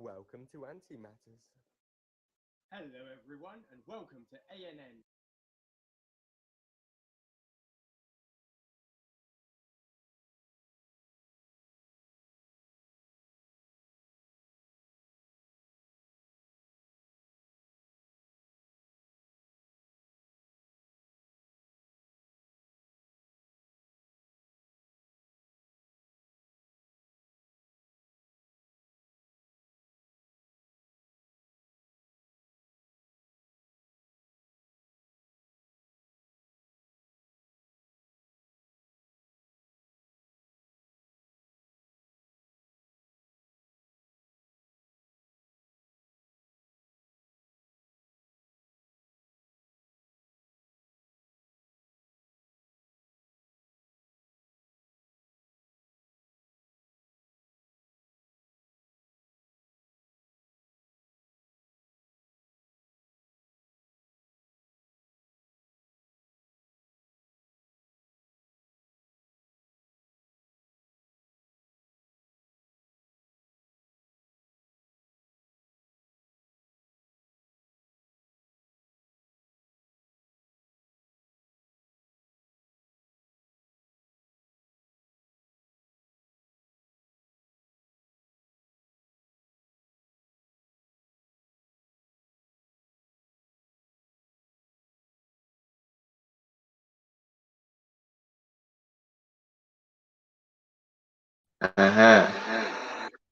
welcome to Antimatters. Hello everyone and welcome to ANN.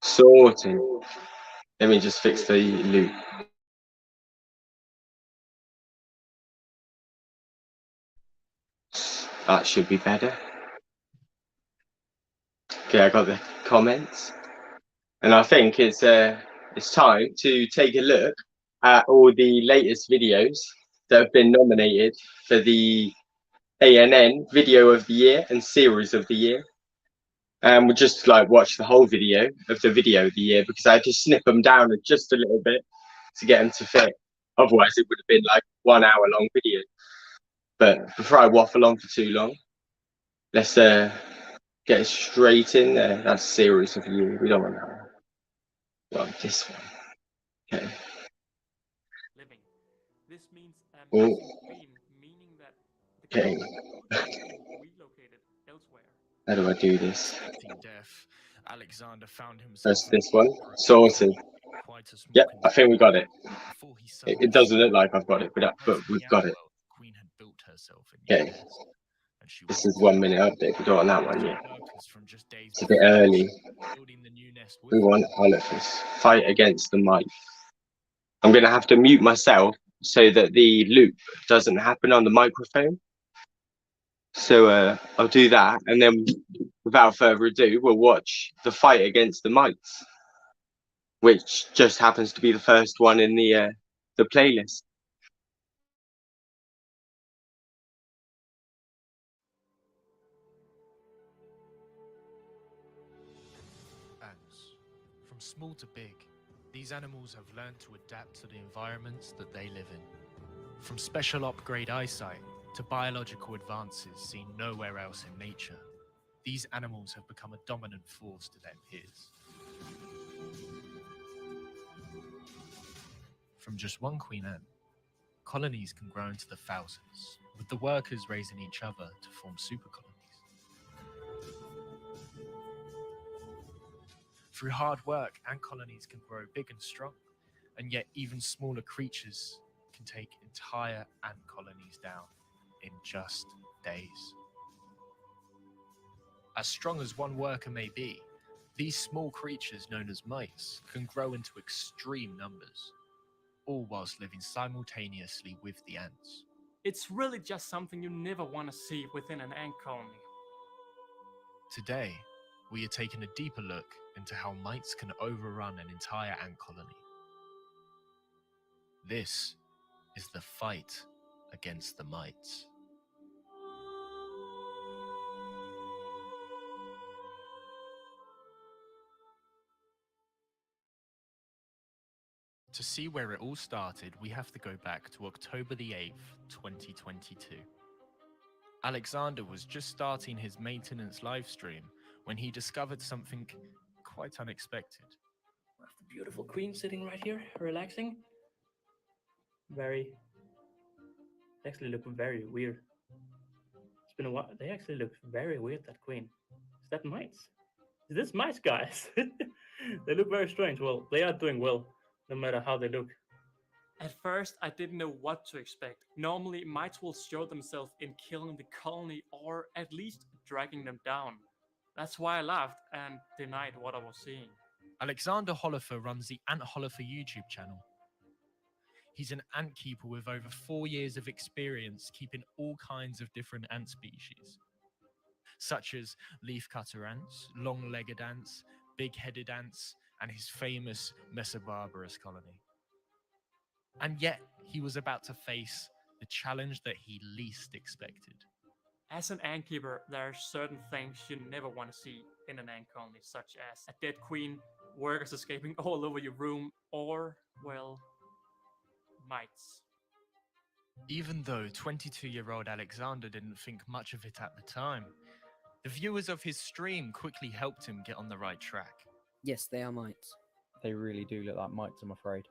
Sorting. Let me just fix the loop. That should be better. Okay, I got the comments. And I think it's time to take a look at all the latest videos that have been nominated for the ANN Video of the Year and Series of the Year. And we'll just watch the whole video of the year because I had to snip them down just a little bit to get them to fit. Otherwise, it would have been like 1 hour long video. But before I waffle on for too long, let's get straight in there. That's Series of the Year. We don't want that one. Well, this one. Okay. Living. This means Oh. theme, meaning that the Okay. relocated elsewhere. How do I do this? Expecting death, Alexander found himself. That's this one. Sorted. Quite a small Yep, I think we got it. Before he It doesn't look like I've got it, but we've got it. Queen had built herself Okay. This is 1 minute update. We don't want that one yet. It's a bit early. We want Oliver's fight against the might. I'm going to have to mute myself so that the loop doesn't happen on the microphone. So I'll do that, and then without further ado, we'll watch the fight against the mites, which just happens to be the first one in the playlist. Ants. From small to big, these animals have learned to adapt to the environments that they live in. From special upgrade eyesight to biological advances seen nowhere else in nature, these animals have become a dominant force to their peers. From just one queen ant, colonies can grow into the thousands, with the workers raising each other to form super colonies. Through hard work, ant colonies can grow big and strong, and yet even smaller creatures can take entire ant colonies down in just days. As strong as one worker may be, these small creatures known as mites can grow into extreme numbers, all whilst living simultaneously with the ants. It's really just something you never want to see within an ant colony. Today, we are taking a deeper look into how mites can overrun an entire ant colony. This is the fight against the mites. To see where it all started, we have to go back to October the 8th, 2022. Alexander was just starting his maintenance livestream when he discovered something quite unexpected. of the beautiful queen sitting right here, relaxing. Very, they actually look very weird. It's been a while. They actually look very weird, that queen. Is that mice? Is this mice, guys? They look very strange. Well, they are doing well, no matter how they look. At first, I didn't know what to expect. Normally, mites will show themselves in killing the colony or at least dragging them down. That's why I laughed and denied what I was seeing. Alexander Holifer runs the Ant Holifer YouTube channel. He's an ant keeper with over 4 years of experience keeping all kinds of different ant species, such as leafcutter ants, long-legged ants, big-headed ants, and his famous Mesobarbarus colony. And yet, he was about to face the challenge that he least expected. As an ant keeper, there are certain things you never want to see in an ant colony, such as a dead queen, workers escaping all over your room, or, well, mites. Even though 22-year-old Alexander didn't think much of it at the time, the viewers of his stream quickly helped him get on the right track. Yes, they are mites. They really do look like mites, I'm afraid.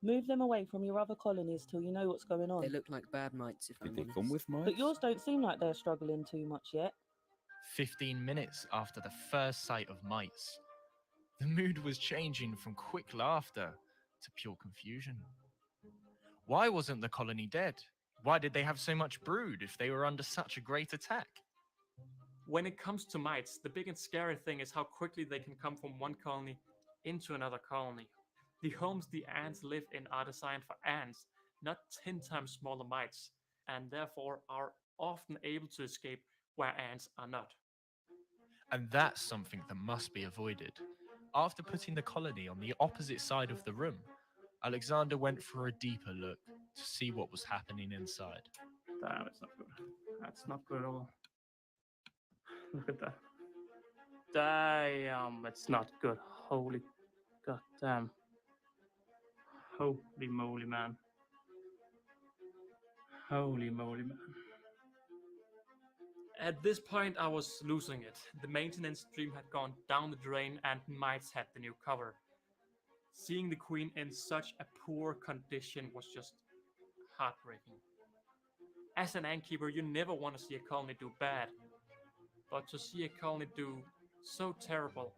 Move them away from your other colonies till you know what's going on. They look like bad mites, if I'm Did they honest. come with mice? But yours don't seem like they're struggling too much yet. 15 minutes after the first sight of mites, the mood was changing from quick laughter to pure confusion. Why wasn't the colony dead? Why did they have so much brood if they were under such a great attack? When it comes to mites, the big and scary thing is how quickly they can come from one colony into another colony. The homes the ants live in are designed for ants, not 10 times smaller mites, and therefore are often able to escape where ants are not. And that's something that must be avoided. After putting the colony on the opposite side of the room, Alexander went for a deeper look to see what was happening inside. Damn, it's not good. That's not good at all. Look at that. Damn, it's not good. Holy goddamn. Holy moly, man. Holy moly, man. At this point, I was losing it. The maintenance stream had gone down the drain and mites had the new cover. Seeing the queen in such a poor condition was just heartbreaking. As an ant keeper, you never want to see a colony do bad, but to see a colony do so terrible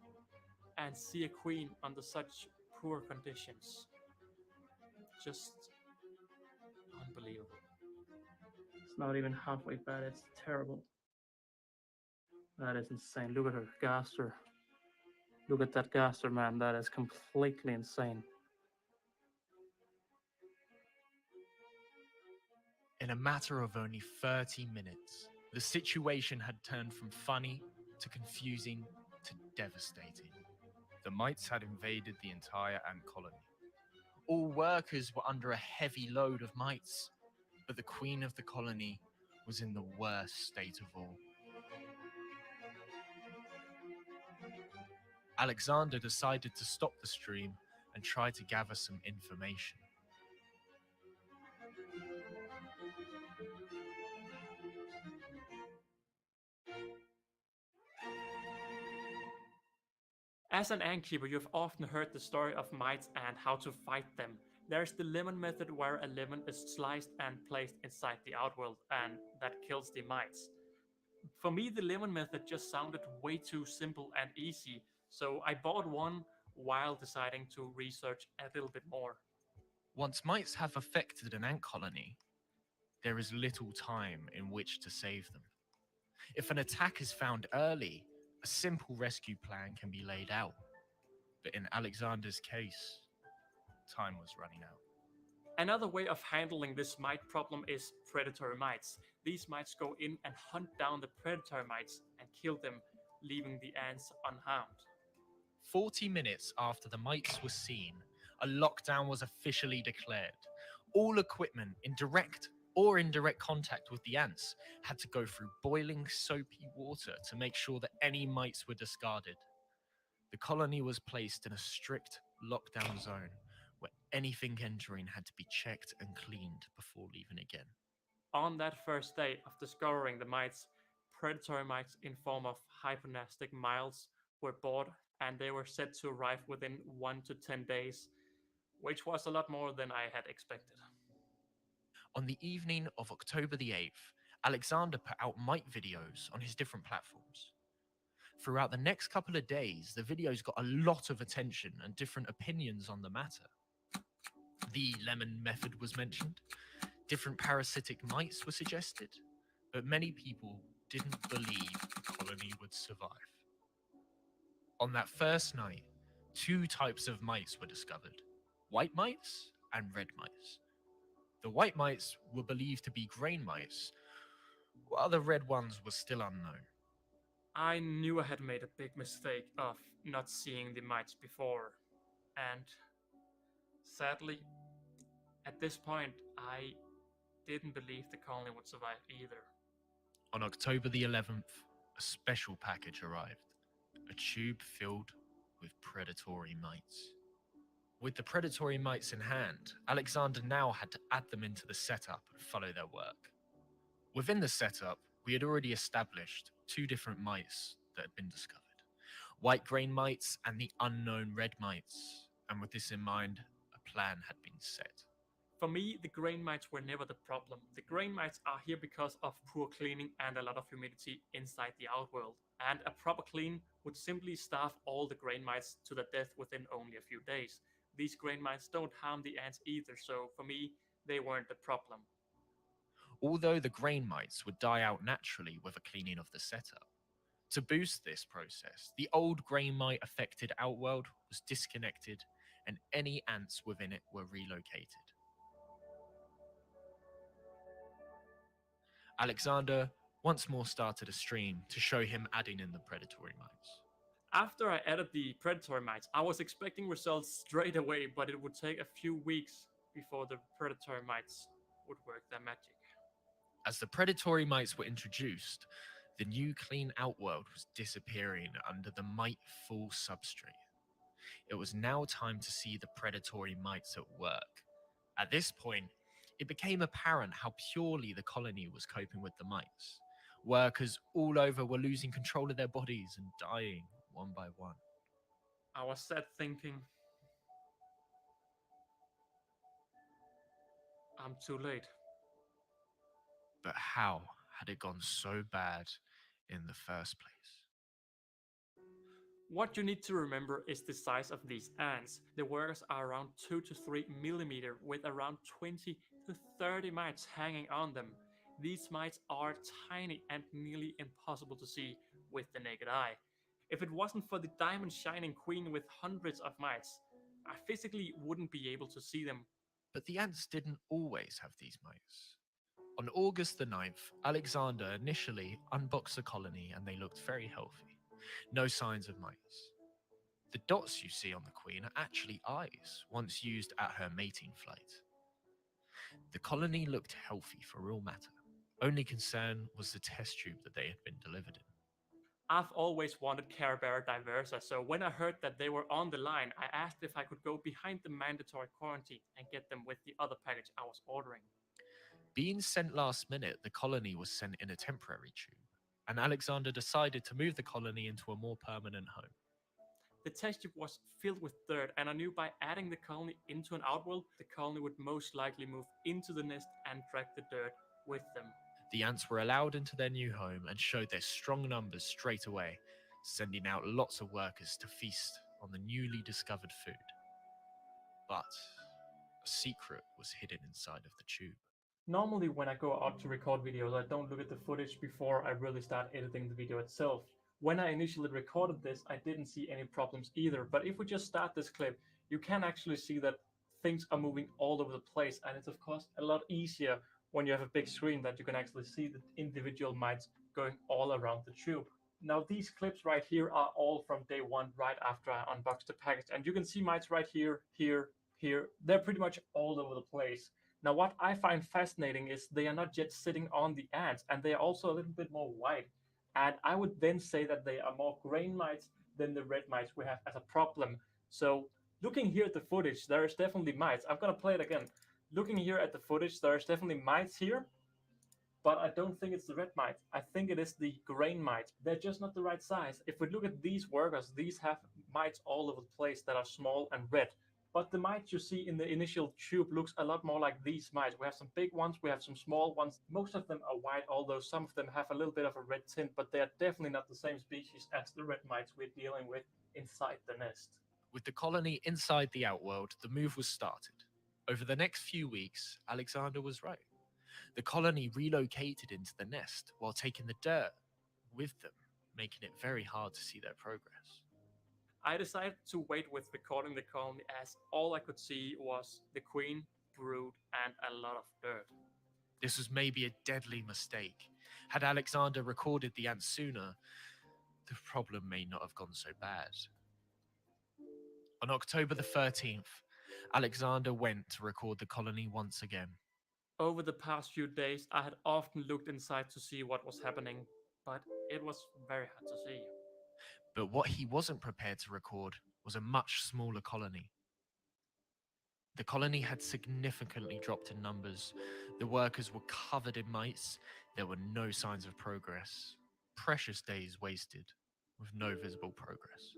and see a queen under such poor conditions, just unbelievable. It's not even halfway bad. It's terrible. That is insane. Look at her. Gaster. Look at that gaster, man. That is completely insane. In a matter of only 30 minutes, the situation had turned from funny to confusing to devastating. The mites had invaded the entire ant colony. All workers were under a heavy load of mites, but the queen of the colony was in the worst state of all. Alexander decided to stop the stream and try to gather some information. As an ant keeper, you've often heard the story of mites and how to fight them. There's the lemon method where a lemon is sliced and placed inside the outworld, and that kills the mites. For me, the lemon method just sounded way too simple and easy, so I bought one while deciding to research a little bit more. Once mites have affected an ant colony, there is little time in which to save them. If an attack is found early, a simple rescue plan can be laid out. But in Alexander's case, time was running out. Another way of handling this mite problem is predatory mites. These mites go in and hunt down the predatory mites and kill them, leaving the ants unharmed. 40 minutes after the mites were seen, a lockdown was officially declared. All equipment in direct or indirect contact with the ants had to go through boiling soapy water to make sure that any mites were discarded. The colony was placed in a strict lockdown zone where anything entering had to be checked and cleaned before leaving again. On that first day of discovering the mites, predatory mites in form of hypernastic miles were brought and they were set to arrive within 1 to 10 days, which was a lot more than I had expected. On the evening of October the 8th, Alexander put out mite videos on his different platforms. Throughout the next couple of days, the videos got a lot of attention and different opinions on the matter. The lemon method was mentioned, different parasitic mites were suggested, but many people didn't believe the colony would survive. On that first night, 2 types of mites were discovered, white mites and red mites. The white mites were believed to be grain mites, while the red ones were still unknown. I knew I had made a big mistake of not seeing the mites before, and sadly, at this point, I didn't believe the colony would survive either. On October the 11th, a special package arrived, a tube filled with predatory mites. With the predatory mites in hand, Alexander now had to add them into the setup and follow their work. Within the setup, we had already established 2 different mites that had been discovered, white grain mites and the unknown red mites, and with this in mind, a plan had been set. For me, the grain mites were never the problem. The grain mites are here because of poor cleaning and a lot of humidity inside the outworld. And a proper clean would simply starve all the grain mites to their death within only a few days. These grain mites don't harm the ants either, so for me, they weren't the problem. Although the grain mites would die out naturally with a cleaning of the setup. To boost this process, the old grain mite affected outworld was disconnected and any ants within it were relocated. Alexander once more started a stream to show him adding in the predatory mites. After I added the predatory mites, I was expecting results straight away, but it would take a few weeks before the predatory mites would work their magic. As the predatory mites were introduced, the new clean outworld was disappearing under the mite-full substrate. It was now time to see the predatory mites at work. At this point, it became apparent how purely the colony was coping with the mites. Workers all over were losing control of their bodies and dying one by one. I was sat thinking, I'm too late. But how had it gone so bad in the first place? What you need to remember is the size of these ants. The workers are around 2 to 3 millimeter with around 20 to 30 mites hanging on them. These mites are tiny and nearly impossible to see with the naked eye. If it wasn't for the diamond shining queen with hundreds of mites, I physically wouldn't be able to see them. But the ants didn't always have these mites. On August the 9th, Alexander initially unboxed the colony and they looked very healthy. No signs of mites. The dots you see on the queen are actually eyes, once used at her mating flight. The colony looked healthy for all matter. Only concern was the test tube that they had been delivered in. I've always wanted Carabera Diversa, so when I heard that they were on the line, I asked if I could go behind the mandatory quarantine and get them with the other package I was ordering. Being sent last minute, the colony was sent in a temporary tube, and Alexander decided to move the colony into a more permanent home. The test tube was filled with dirt, and I knew by adding the colony into an outworld, the colony would most likely move into the nest and drag the dirt with them. The ants were allowed into their new home and showed their strong numbers straight away, sending out lots of workers to feast on the newly discovered food. But a secret was hidden inside of the tube. Normally when I go out to record videos, I don't look at the footage before I really start editing the video itself. When I initially recorded this, I didn't see any problems either, but if we just start this clip, you can actually see that things are moving all over the place, and it's of course a lot easier when you have a big screen that you can actually see the individual mites going all around the tube. Now these clips right here are all from day one, right after I unboxed the package, and you can see mites right here, here, here. They're pretty much all over the place. Now what I find fascinating is they are not just sitting on the ants, and they are also a little bit more white. And I would then say that they are more grain mites than the red mites we have as a problem. So looking here at the footage, there is definitely mites. I'm gonna play it again. Looking here at the footage, there is definitely mites here, but I don't think it's the red mites. I think it is the grain mites. They're just not the right size. If we look at these workers, these have mites all over the place that are small and red. But the mites you see in the initial tube looks a lot more like these mites. We have some big ones, we have some small ones. Most of them are white, although some of them have a little bit of a red tint, but they are definitely not the same species as the red mites we're dealing with inside the nest. With the colony inside the outworld, the move was started. Over the next few weeks, Alexander was right. The colony relocated into the nest while taking the dirt with them, making it very hard to see their progress. I decided to wait with recording the colony as all I could see was the queen, brood, and a lot of dirt. This was maybe a deadly mistake. Had Alexander recorded the ants sooner, the problem may not have gone so bad. On October the 13th, Alexander went to record the colony once again. Over the past few days, I had often looked inside to see what was happening, but it was very hard to see. But what he wasn't prepared to record was a much smaller colony. The colony had significantly dropped in numbers. The workers were covered in mites. There were no signs of progress. Precious days wasted with no visible progress.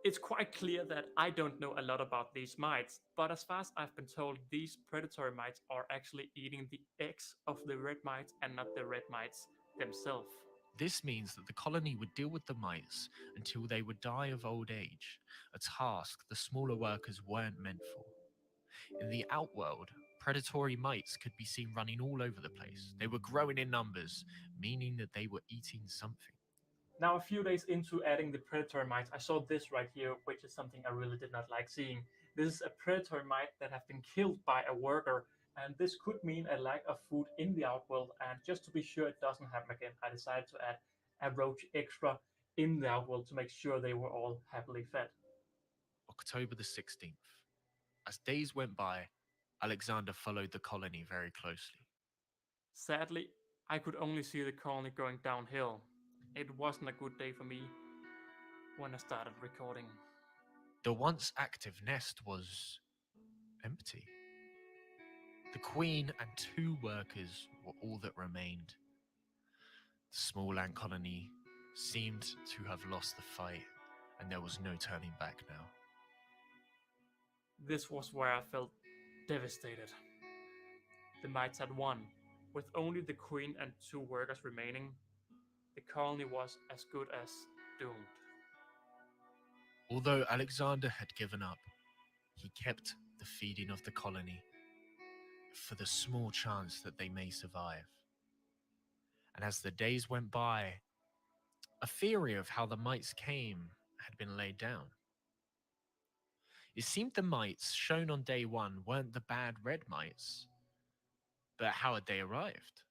It's quite clear that I don't know a lot about these mites, but as far as I've been told, these predatory mites are actually eating the eggs of the red mites and not the red mites themselves. This means that the colony would deal with the mites until they would die of old age, a task the smaller workers weren't meant for. In the outworld, predatory mites could be seen running all over the place. They were growing in numbers, meaning that they were eating something. Now, a few days into adding the predator mites, I saw this right here, which is something I really did not like seeing. This is a predator mite that have been killed by a worker, and this could mean a lack of food in the outworld. And just to be sure it doesn't happen again, I decided to add a roach extra in the outworld to make sure they were all happily fed. October the 16th. As days went by, Alexander followed the colony very closely. Sadly, I could only see the colony going downhill. It wasn't a good day for me when I started recording. The once active nest was empty. The queen and 2 workers were all that remained. The small ant colony seemed to have lost the fight, and there was no turning back now. This was where I felt devastated. The mites had won. With only the queen and 2 workers remaining, the colony was as good as doomed. Although Alexander had given up, he kept the feeding of the colony for the small chance that they may survive. And as the days went by, a theory of how the mites came had been laid down. It seemed the mites shown on day 1 weren't the bad red mites. But how had they arrived?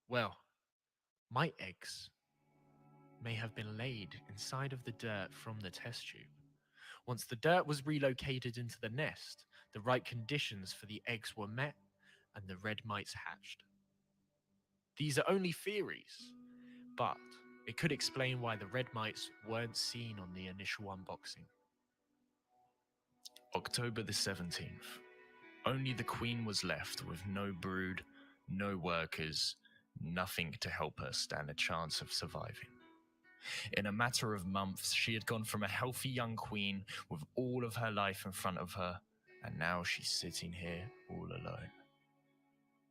Well, mite eggs may have been laid inside of the dirt from the test tube. Once the dirt was relocated into the nest, the right conditions for the eggs were met and the red mites hatched. These are only theories, but it could explain why the red mites weren't seen on the initial unboxing. October the 17th. Only the queen was left with no brood, no workers, nothing to help her stand a chance of surviving. In a matter of months, she had gone from a healthy young queen with all of her life in front of her, and now she's sitting here all alone.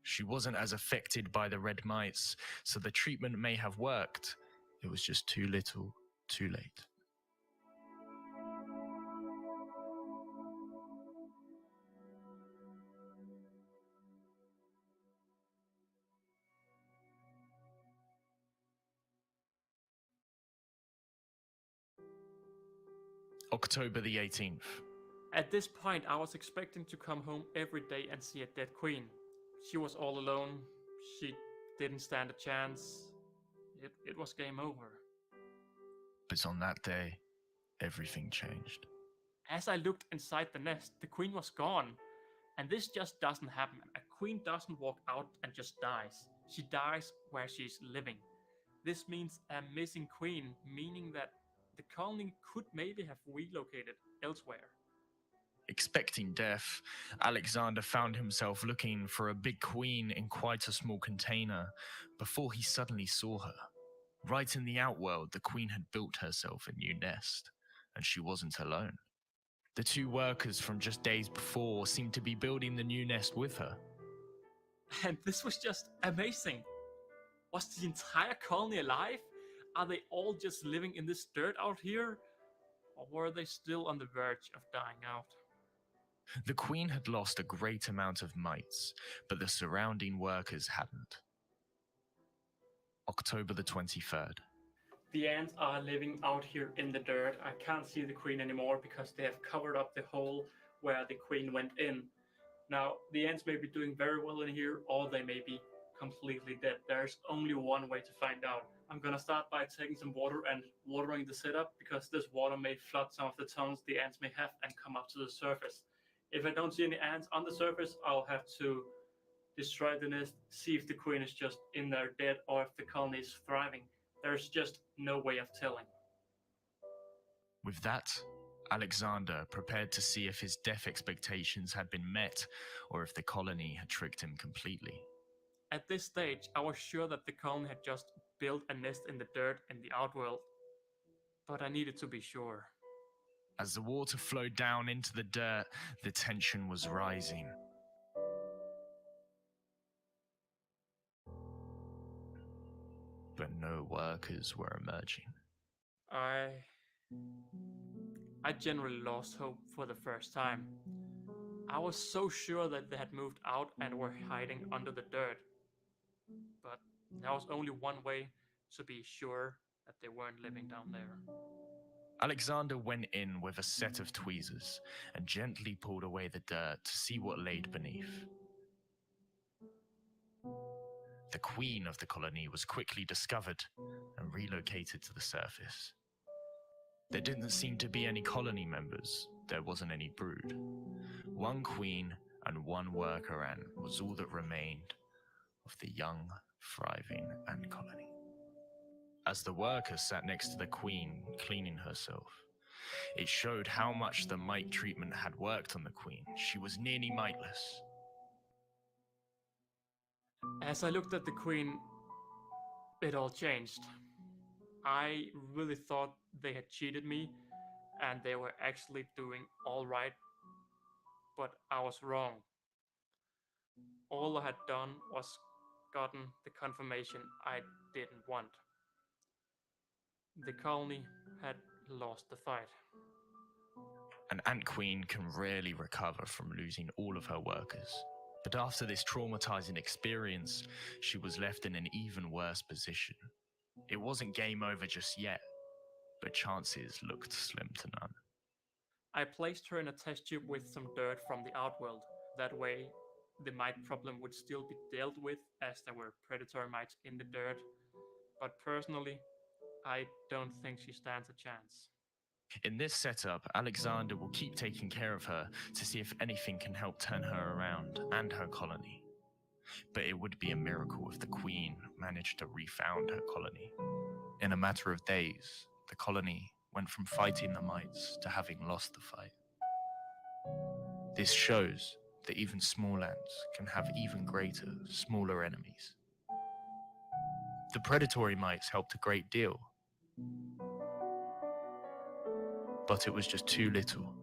She wasn't as affected by the red mites, so the treatment may have worked. It was just too little, too late. October the 18th. At this point, I was expecting to come home every day and see a dead queen. She was all alone. She didn't stand a chance. It was game over. But on that day, everything changed. As I looked inside the nest, the queen was gone. And this just doesn't happen. A queen doesn't walk out and just dies. She dies where she's living. This means a missing queen, meaning that the colony could maybe have relocated elsewhere. Expecting death, Alexander found himself looking for a big queen in quite a small container before he suddenly saw her. Right in the outworld, the queen had built herself a new nest. and she wasn't alone. The two workers from just days before seemed to be building the new nest with her. And this was just amazing. Was the entire colony alive? Are they all just living in this dirt out here? Or were they still on the verge of dying out? The queen had lost a great amount of mites, but the surrounding workers hadn't. October the 23rd. The ants are living out here in the dirt. I can't see the queen anymore because they have covered up the hole where the queen went in. Now, the ants may be doing very well in here, or they may be completely dead. There's only one way to find out. I'm gonna start by taking some water and watering the setup, because this water may flood some of the tunnels the ants may have and come up to the surface. If I don't see any ants on the surface, I'll have to destroy the nest, see if the queen is just in there dead or if the colony is thriving. There's just no way of telling. With that, Alexander prepared to see if his death expectations had been met or if the colony had tricked him completely. At this stage, I was sure that the colony had just built a nest in the dirt in the outworld, but I needed to be sure. As the water flowed down into the dirt, the tension was rising. But no workers were emerging. I generally lost hope for the first time. I was so sure that they had moved out and were hiding under the dirt. But there was only one way to be sure that they weren't living down there. Alexander went in with a set of tweezers and gently pulled away the dirt to see what laid beneath. The queen of the colony was quickly discovered and relocated to the surface. There didn't seem to be any colony members. There wasn't any brood. One queen and one worker ant was all that remained of the young, thriving ant colony. As the worker sat next to the queen, cleaning herself, it showed how much the mite treatment had worked on the queen. She was nearly miteless. As I looked at the queen, it all changed. I really thought they had cheated me and they were actually doing all right, but I was wrong. All I had done was gotten the confirmation I didn't want. The colony had lost the fight. An ant queen can rarely recover from losing all of her workers. But after this traumatizing experience, she was left in an even worse position. It wasn't game over just yet, but chances looked slim to none. I placed her in a test tube with some dirt from the outworld. That way, the mite problem would still be dealt with, as there were predator mites in the dirt. But personally, I don't think she stands a chance. In this setup, Alexander will keep taking care of her to see if anything can help turn her around and her colony. But it would be a miracle if the queen managed to refound her colony. In a matter of days, the colony went from fighting the mites to having lost the fight. This shows that even small ants can have even greater, smaller enemies. The predatory mites helped a great deal, but it was just too little,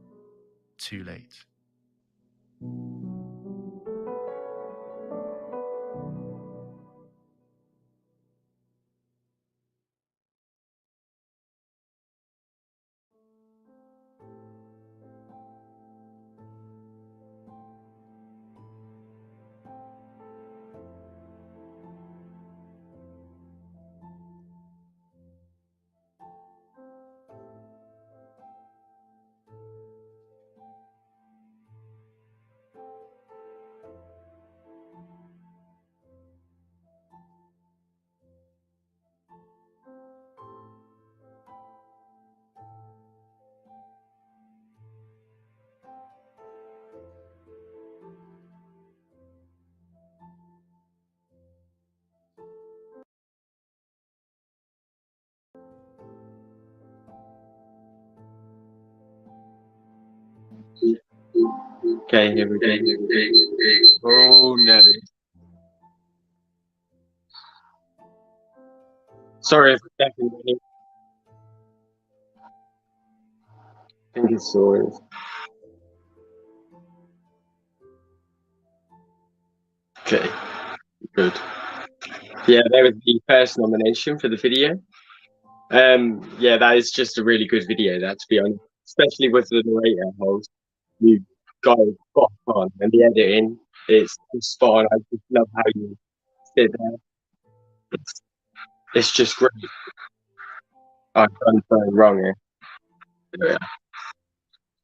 too late. Okay, here we go. Oh no. Sorry if definitely. think it's yours. Okay, good. Yeah, there was the first nomination for the video. Yeah, that is just a really good video, that, to be honest. Especially with the narrator host. You got it spot on, and the editing, it's spot on. I just love how you sit there. It's just great. I've done something wrong here. Yeah,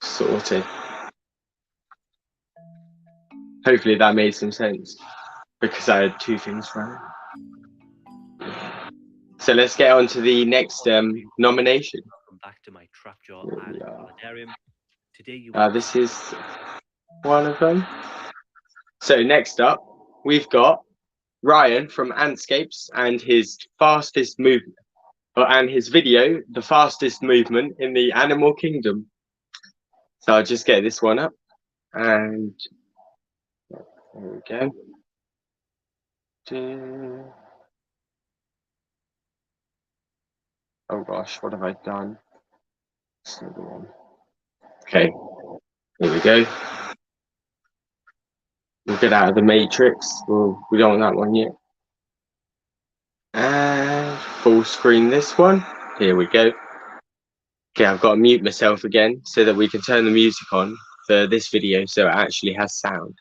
sorted. Hopefully that made some sense, because I had two things wrong. So let's get on to the next nomination. Welcome back to my Trapjaw Here we Island are. Planetarium. Today you will This is one of them. So next up, we've got Ryan from Antscapes and his fastest movement, and his video, the fastest movement in the animal kingdom. So I'll just get this one up, and there we go. Oh gosh, what have I done? That's not the one. Okay, here we go. We'll get out of the matrix. We don't want that one yet. And full screen this one. Here we go. Okay, I've got to mute myself again so that we can turn the music on for this video so it actually has sound.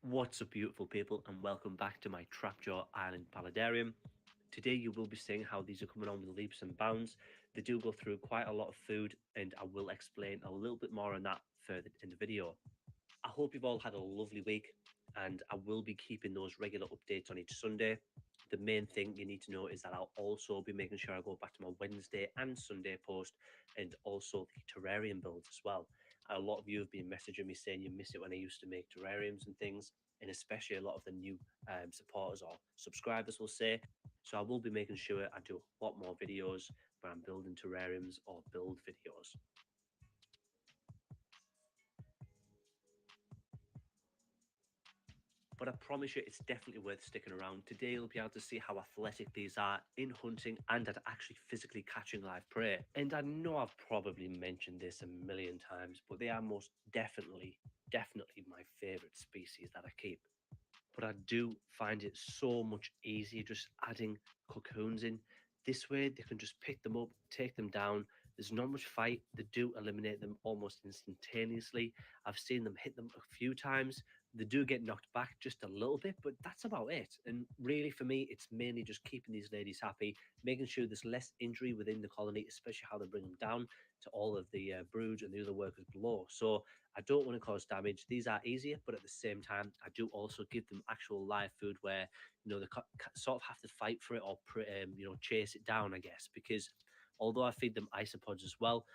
What's up, beautiful people, and welcome back to my Trapjaw Island Planetarium. Today you will be seeing how these are coming on with leaps and bounds. They do go through quite a lot of food, and I will explain a little bit more on that further in the video. I hope you've all had a lovely week, and I will be keeping those regular updates on each Sunday. The main thing you need to know is that I'll also be making sure I go back to my Wednesday and Sunday post, and also the terrarium builds as well. A lot of you have been messaging me saying you miss it when I used to make terrariums and things, and especially a lot of the new supporters or subscribers will say. So I will be making sure I do a lot more videos where I'm building terrariums or build videos. But I promise you it's definitely worth sticking around. Today you'll be able to see how athletic these are in hunting and at actually physically catching live prey. And I know I've probably mentioned this a million times, but they are most definitely my favorite species that I keep. But I do find it so much easier just adding cocoons in. This way they can just pick them up, take them down. There's not much fight. They do eliminate them almost instantaneously. I've seen them hit them a few times. They do get knocked back just a little bit, but that's about it. And really for me, it's mainly just keeping these ladies happy, making sure there's less injury within the colony, especially how they bring them down to all of the broods and the other workers below. So I don't want to cause damage. These are easier, but at the same time, I do also give them actual live food where, you know, they sort of have to fight for it or, you know, chase it down, I guess, because although I feed them isopods as well,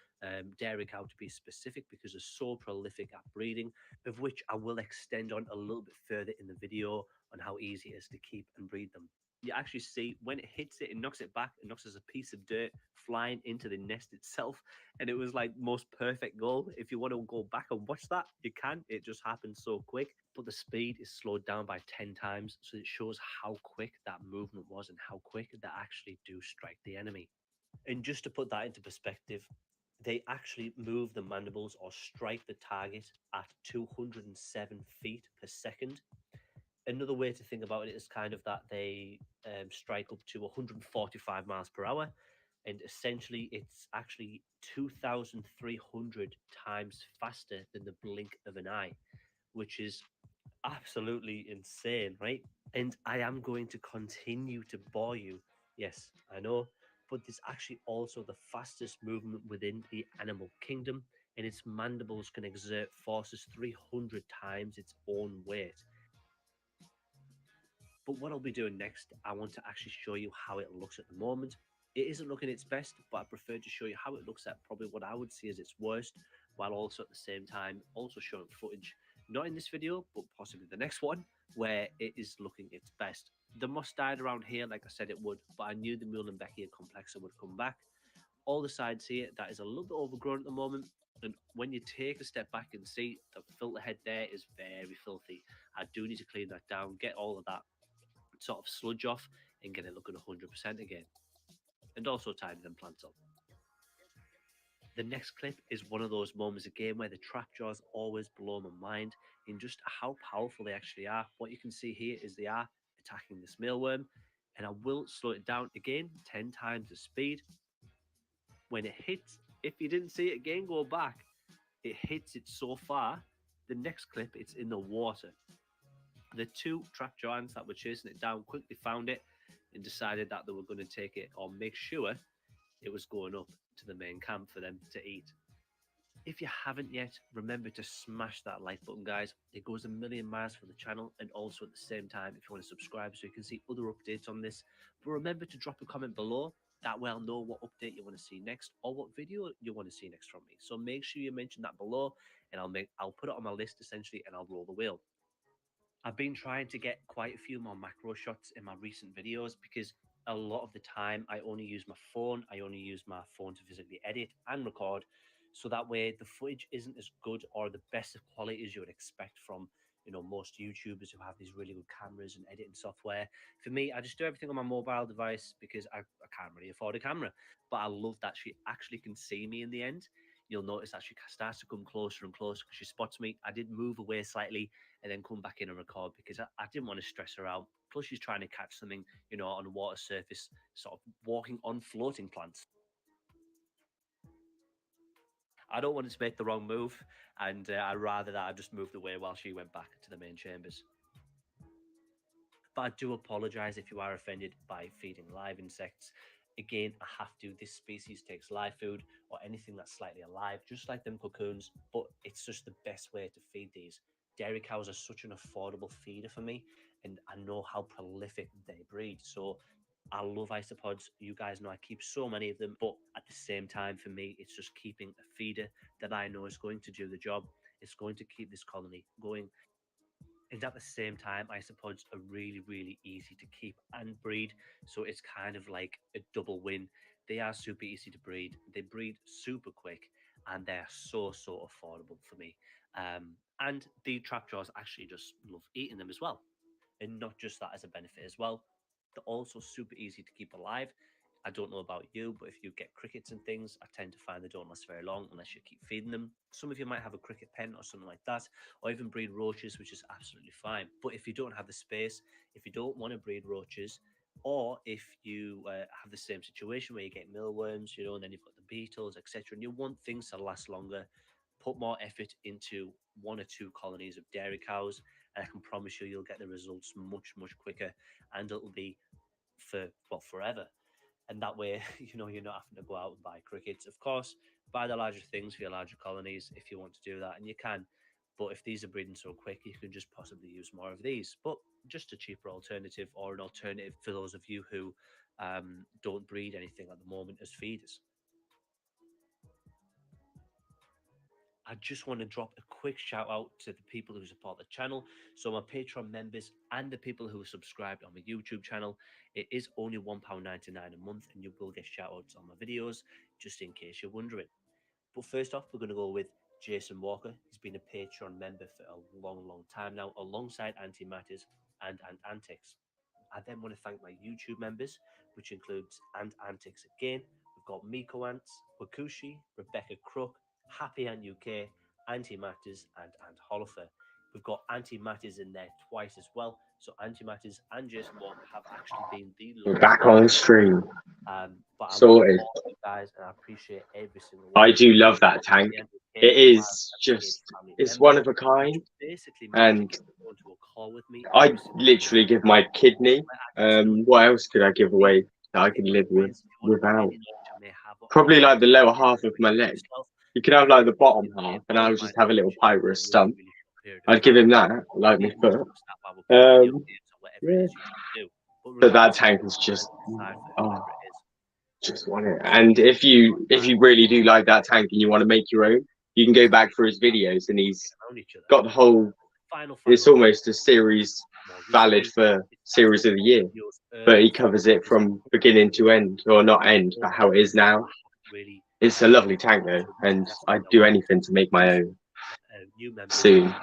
dairy cow to be specific, because they're so prolific at breeding, of which I will extend on a little bit further in the video on how easy it is to keep and breed them. You actually see when it hits it, it knocks it back, it knocks as a piece of dirt flying into the nest itself. And it was like most perfect goal. If you want to go back and watch that, you can. It just happened so quick. But the speed is slowed down by 10 times. So it shows how quick that movement was and how quick they actually do strike the enemy. And just to put that into perspective, they actually move the mandibles or strike the target at 207 feet per second. Another way to think about it is kind of that they strike up to 145 miles per hour. And essentially, it's actually 2,300 times faster than the blink of an eye, which is absolutely insane, right? And I am going to continue to bore you. Yes, I know, but it's actually also the fastest movement within the animal kingdom, and its mandibles can exert forces 300 times its own weight. But what I'll be doing next, I want to actually show you how it looks at the moment. It isn't looking its best, but I prefer to show you how it looks at probably what I would see as its worst, while also at the same time also showing footage, not in this video, but possibly the next one, where it is looking its best. The moss died around here, like I said it would, but I knew the Muhlenbeckia complexa would come back. All the sides here, that is a little bit overgrown at the moment. And when you take a step back and see the filter head there is very filthy. I do need to clean that down, get all of that sort of sludge off, and get it looking 100% again. And also tidy them plants up. The next clip is one of those moments again where the trap jaws always blow my mind in just how powerful they actually are. What you can see here is they are attacking this mealworm, and I will slow it down again 10 times the speed. When it hits, if you didn't see it again, go back. It hits it so far. The next clip, it's in the water. The two trap giants that were chasing it down quickly found it and decided that they were going to take it or make sure it was going up to the main camp for them to eat. If you haven't yet, remember to smash that like button, guys. It goes a million miles for the channel, and also at the same time, if you want to subscribe so you can see other updates on this. But remember to drop a comment below. That way I'll know what update you want to see next or what video you want to see next from me. So make sure you mention that below, and I'll put it on my list essentially, and I'll roll the wheel. I've been trying to get quite a few more macro shots in my recent videos because a lot of the time I only use my phone. I only use my phone to physically edit and record. So that way the footage isn't as good or the best of quality as you would expect from, most YouTubers who have these really good cameras and editing software. For me, I just do everything on my mobile device because I can't really afford a camera. But I love that she actually can see me in the end. You'll notice that she starts to come closer and closer because she spots me. I did move away slightly and then come back in and record because I didn't want to stress her out. Plus, she's trying to catch something, on a water surface, sort of walking on floating plants. I don't want to make the wrong move, and I'd rather that I just moved away while she went back to the main chambers. But I do apologize if you are offended by feeding live insects. Again, I have to. This species takes live food or anything that's slightly alive, just like them cocoons, but it's just the best way to feed these. Dairy cows are such an affordable feeder for me, and I know how prolific they breed. So I love isopods. You guys know I keep so many of them, but at the same time, for me, it's just keeping a feeder that I know is going to do the job. It's going to keep this colony going. And at the same time, isopods are really, really easy to keep and breed. So it's kind of like a double win. They are super easy to breed. They breed super quick, and they're so affordable for me. And the trapjaws actually just love eating them as well. And not just that as a benefit as well. They're also super easy to keep alive. I don't know about you, but if you get crickets and things, I tend to find they don't last very long unless you keep feeding them. Some of you might have a cricket pen or something like that, or even breed roaches, which is absolutely fine. But if you don't have the space, if you don't want to breed roaches, or if you have the same situation where you get mealworms, and then you've got the beetles, etc., and you want things to last longer, put more effort into 1 or 2 colonies of dairy cows, and I can promise you'll get the results much quicker, and it'll be forever. And that way, you're not having to go out and buy crickets. Of course, buy the larger things for your larger colonies if you want to do that, and you can. But if these are breeding so quick, you can just possibly use more of these. But just a cheaper alternative, or an alternative for those of you who don't breed anything at the moment as feeders. I just want to drop a quick shout out to the people who support the channel. So my Patreon members and the people who are subscribed on my YouTube channel. It is only £1.99 a month, and you will get shout outs on my videos, just in case you're wondering. But first off, we're going to go with Jason Walker. He's been a Patreon member for a long time now, alongside Antimatters and Antics. I then want to thank my YouTube members, which includes Antics again. We've got Miko Ants, Wakushi, Rebecca Crook, Happy Ant UK, Antimatters, and Ant Holifer. We've got Antimatters in there twice as well. So Antimatters and Jason Walker have actually been the We're back on stream. But Sorted. you guys, and I appreciate every single I one. do love that tank. It is just, it's one of a kind. Basically, And go to a call with me. I literally give my kidney. What else could I give away that I could live without? Probably like the lower half of my leg. You could have like the bottom half, and I would just have a little pyrus stump. I'd give him that, like my foot. Yeah. But that tank is just, just want it. And if you really do like that tank and you want to make your own, you can go back for his videos, and he's got the whole. It's almost a series valid for series of the year, but he covers it from beginning to end, or not end, but how it is now. It's a lovely tank though, and I'd do anything to make my own soon.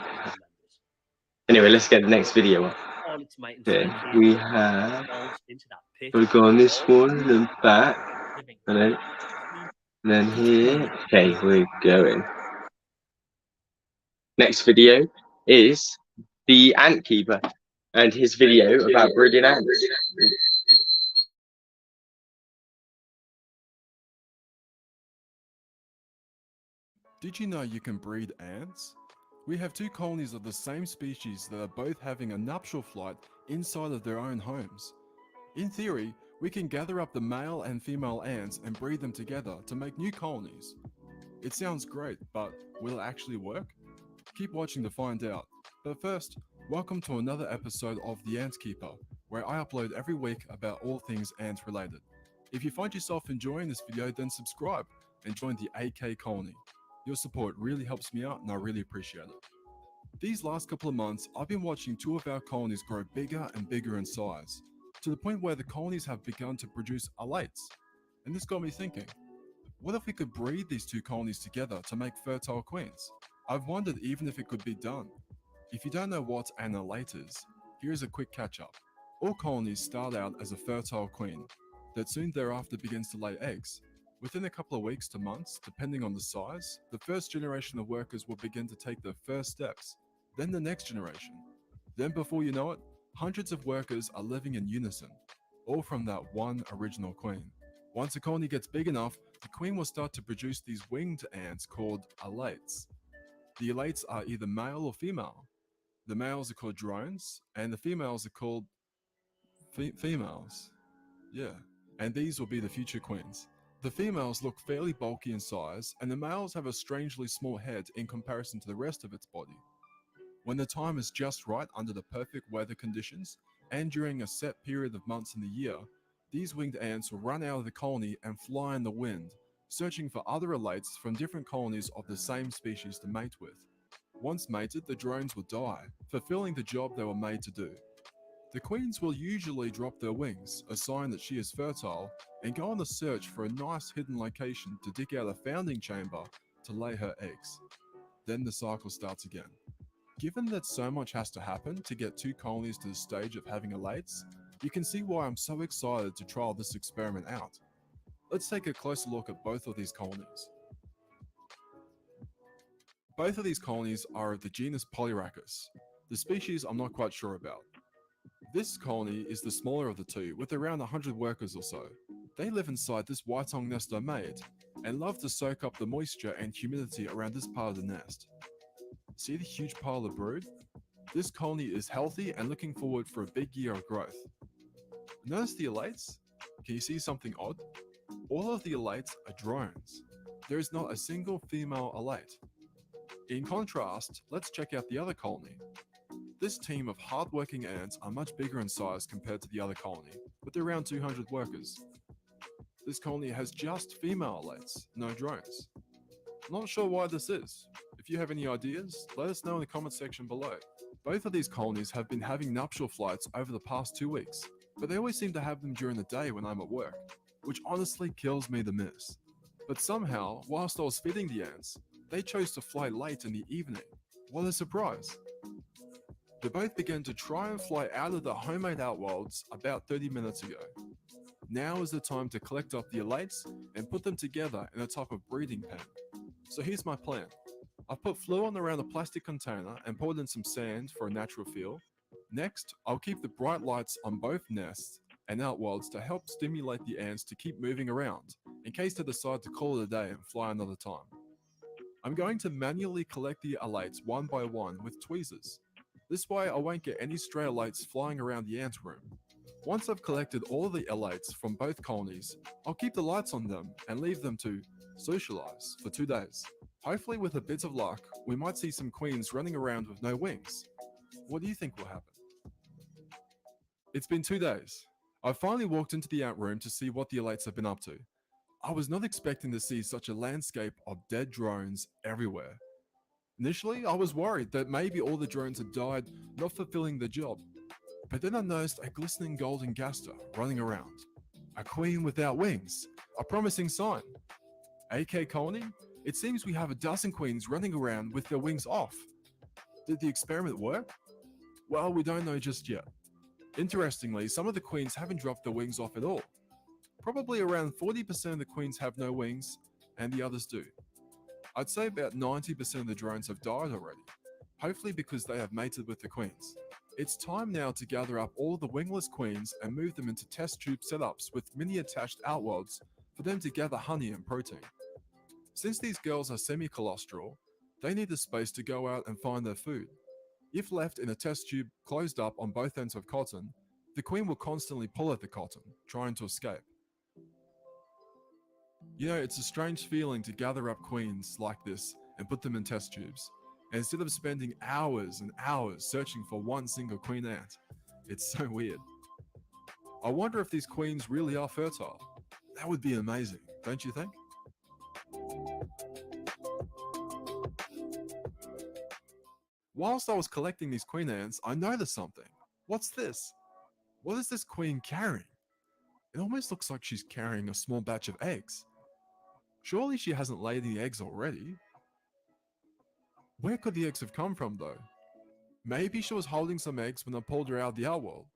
Anyway, let's get the next video on. On its mate and Okay, slightly we have falls into that pit. we'll go on this one and then back, Living. and then here. Okay, we're going. Next video is the ant keeper and his video about breeding ants. Did you know you can breed ants? We have two colonies of the same species that are both having a nuptial flight inside of their own homes. In theory, we can gather up the male and female ants and breed them together to make new colonies. It sounds great, but will it actually work? Keep watching to find out. But first, welcome to another episode of The Ant Keeper, where I upload every week about all things ant related. If you find yourself enjoying this video, then subscribe and join the AK colony. Your support really helps me out and I really appreciate it. These last couple of months, I've been watching two of our colonies grow bigger and bigger in size, to the point where the colonies have begun to produce alates. And this got me thinking, what if we could breed these two colonies together to make fertile queens? I've wondered even if it could be done. If you don't know what an alate is, here's a quick catch up. All colonies start out as a fertile queen that soon thereafter begins to lay eggs. Within a couple of weeks to months, depending on the size, the first generation of workers will begin to take their first steps, then the next generation. Then before you know it, hundreds of workers are living in unison, all from that one original queen. Once a colony gets big enough, the queen will start to produce these winged ants called alates. The alates are either male or female. The males are called drones, and the females are called females. Yeah, and these will be the future queens. The females look fairly bulky in size, and the males have a strangely small head in comparison to the rest of its body. When the time is just right under the perfect weather conditions, and during a set period of months in the year, these winged ants will run out of the colony and fly in the wind, searching for other alates from different colonies of the same species to mate with. Once mated, the drones will die, fulfilling the job they were made to do. The queens will usually drop their wings, a sign that she is fertile, and go on a search for a nice hidden location to dig out a founding chamber to lay her eggs. Then the cycle starts again. Given that so much has to happen to get two colonies to the stage of having alates, you can see why I'm so excited to trial this experiment out. Let's take a closer look at both of these colonies. Both of these colonies are of the genus Polyrhacus. The species I'm not quite sure about. This colony is the smaller of the two, with around 100 workers or so. They live inside this white-tongue nest I made, and love to soak up the moisture and humidity around this part of the nest. See the huge pile of brood? This colony is healthy and looking forward for a big year of growth. Notice the alates? Can you see something odd? All of the alates are drones. There is not a single female alate. In contrast, let's check out the other colony. This team of hard-working ants are much bigger in size compared to the other colony, with around 200 workers. This colony has just female alates, no drones. Not sure why this is. If you have any ideas, let us know in the comment section below. Both of these colonies have been having nuptial flights over the past 2 weeks, but they always seem to have them during the day when I'm at work, which honestly kills me to miss. But somehow, whilst I was feeding the ants, they chose to fly late in the evening. What a surprise! They both began to try and fly out of the homemade outworlds about 30 minutes ago. Now is the time to collect up the alates and put them together in a type of breeding pen. So here's my plan. I've put fluon around a plastic container and poured in some sand for a natural feel. Next, I'll keep the bright lights on both nests and outworlds to help stimulate the ants to keep moving around, in case they decide to call it a day and fly another time. I'm going to manually collect the alates one by one with tweezers. This way I won't get any stray alates flying around the ant room. Once I've collected all of the alates from both colonies, I'll keep the lights on them and leave them to socialize for 2 days. Hopefully with a bit of luck, we might see some queens running around with no wings. What do you think will happen? It's been 2 days. I've finally walked into the ant room to see what the alates have been up to. I was not expecting to see such a landscape of dead drones everywhere. Initially, I was worried that maybe all the drones had died not fulfilling their job. But then I noticed a glistening golden gaster running around. A queen without wings, a promising sign. AK colony? It seems we have a dozen queens running around with their wings off. Did the experiment work? Well, we don't know just yet. Interestingly, some of the queens haven't dropped their wings off at all. Probably around 40% of the queens have no wings, and the others do. I'd say about 90% of the drones have died already, hopefully because they have mated with the queens. It's time now to gather up all the wingless queens and move them into test tube setups with mini attached outwards for them to gather honey and protein. Since these girls are semi-colostral, they need the space to go out and find their food. If left in a test tube closed up on both ends of cotton, the queen will constantly pull at the cotton, trying to escape. You know, it's a strange feeling to gather up queens like this and put them in test tubes. And instead of spending hours and hours searching for one single queen ant, it's so weird. I wonder if these queens really are fertile. That would be amazing, don't you think? Whilst I was collecting these queen ants, I noticed something. What's this? What is this queen carrying? It almost looks like she's carrying a small batch of eggs. Surely she hasn't laid any eggs already. Where could the eggs have come from though? Maybe she was holding some eggs when I pulled her out of the outworld.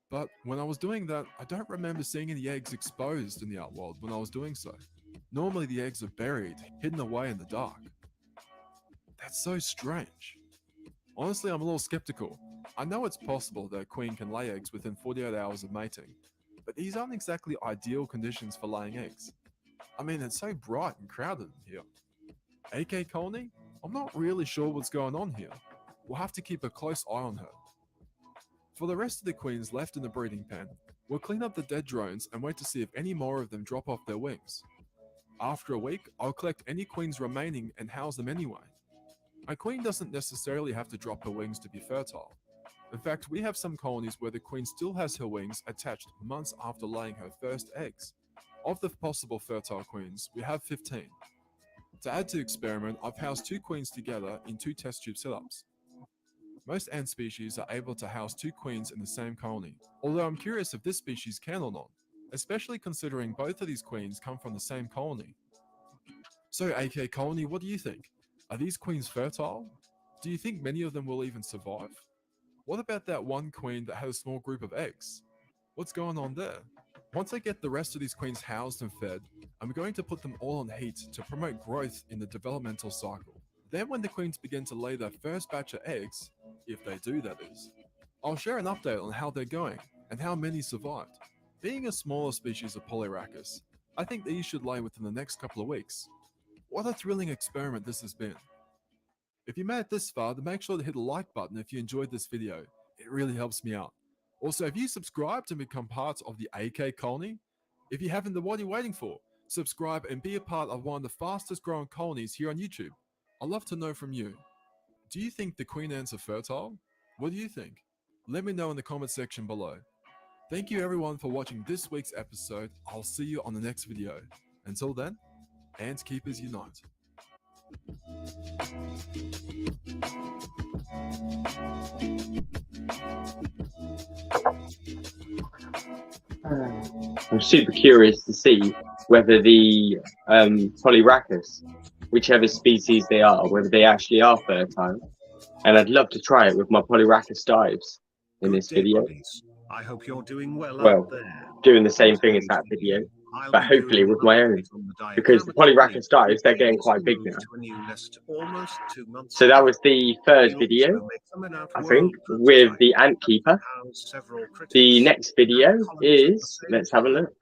But when I was doing that, I don't remember seeing any eggs exposed in the outworld when I was doing so. Normally the eggs are buried, hidden away in the dark. That's so strange. Honestly, I'm a little skeptical. I know it's possible that a queen can lay eggs within 48 hours of mating, but these aren't exactly ideal conditions for laying eggs. I mean, it's so bright and crowded in here. AK Colony? I'm not really sure what's going on here. We'll have to keep a close eye on her. For the rest of the queens left in the breeding pen, we'll clean up the dead drones and wait to see if any more of them drop off their wings. After a week, I'll collect any queens remaining and house them anyway. A queen doesn't necessarily have to drop her wings to be fertile. In fact, we have some colonies where the queen still has her wings attached months after laying her first eggs. Of the possible fertile queens, we have 15. To add to the experiment, I've housed 2 queens together in 2 test tube setups. Most ant species are able to house 2 queens in the same colony, although I'm curious if this species can or not, especially considering both of these queens come from the same colony. So AK Colony, what do you think? Are these queens fertile? Do you think many of them will even survive? What about that one queen that had a small group of eggs? What's going on there? Once I get the rest of these queens housed and fed, I'm going to put them all on heat to promote growth in the developmental cycle. Then when the queens begin to lay their first batch of eggs, if they do that is, I'll share an update on how they're going and how many survived. Being a smaller species of Polyrachus, I think these should lay within the next couple of weeks. What a thrilling experiment this has been. If you made it this far, then make sure to hit the like button if you enjoyed this video. It really helps me out. Also, if you subscribe to become part of the AK Colony, if you haven't, then what are you waiting for? Subscribe and be a part of one of the fastest growing colonies here on YouTube. I'd love to know from you. Do you think the queen ants are fertile? What do you think? Let me know in the comment section below. Thank you everyone for watching this week's episode. I'll see you on the next video. Until then, ant keepers unite. I'm super curious to see whether the Polyrachus, whichever species they are, whether they actually are fertile. And I'd love to try it with my Polyrachus dives in this video. I hope you're doing well Well, doing the same thing as that video, but hopefully with my own. Because the Polyrachus dives, they're getting quite big now. So that was the third video, I think, with the ant keeper. The next video is, let's have a look.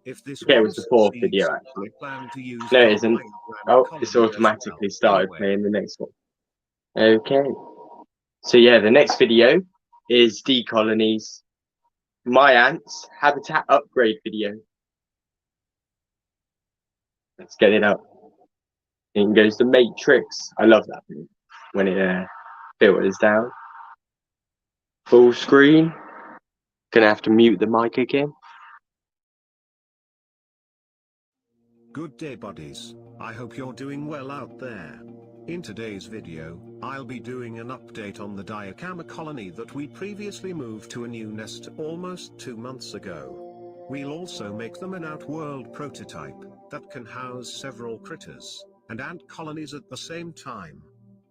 Okay, it was the fourth video actually. No, it isn't. Oh, it's automatically started playing the next one. Okay. So yeah, the next video is decolonies. My ants habitat upgrade video. Let's get it up. In goes the matrix. I love that thing when it filters down. Full screen. Gonna have to mute the mic again. Good day buddies, I hope you're doing well out there. In today's video, I'll be doing an update on the Diacama colony that we previously moved to a new nest almost 2 months ago. We'll also make them an outworld prototype that can house several critters and ant colonies at the same time.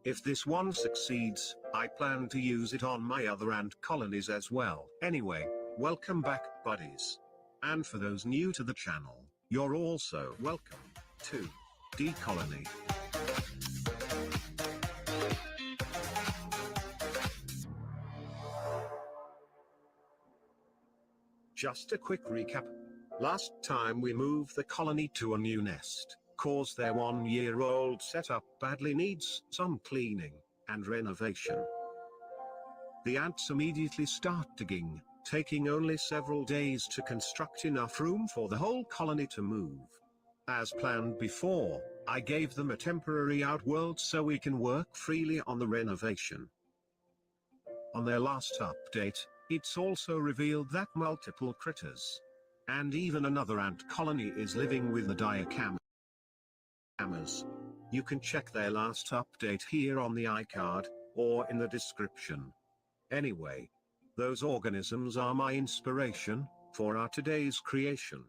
If this one succeeds, I plan to use it on my other ant colonies as well. Anyway, welcome back, buddies. And for those new to the channel, you're also welcome to D Colony. Just a quick recap. Last time we moved the colony to a new nest, cause their 1-year-old setup badly needs some cleaning and renovation. The ants immediately start digging, taking only several days to construct enough room for the whole colony to move. As planned before, I gave them a temporary outworld so we can work freely on the renovation. On their last update, it's also revealed that multiple critters, and even another ant colony is living with the diacamas. You can check their last update here on the iCard, or in the description. Anyway, those organisms are my inspiration for our today's creation.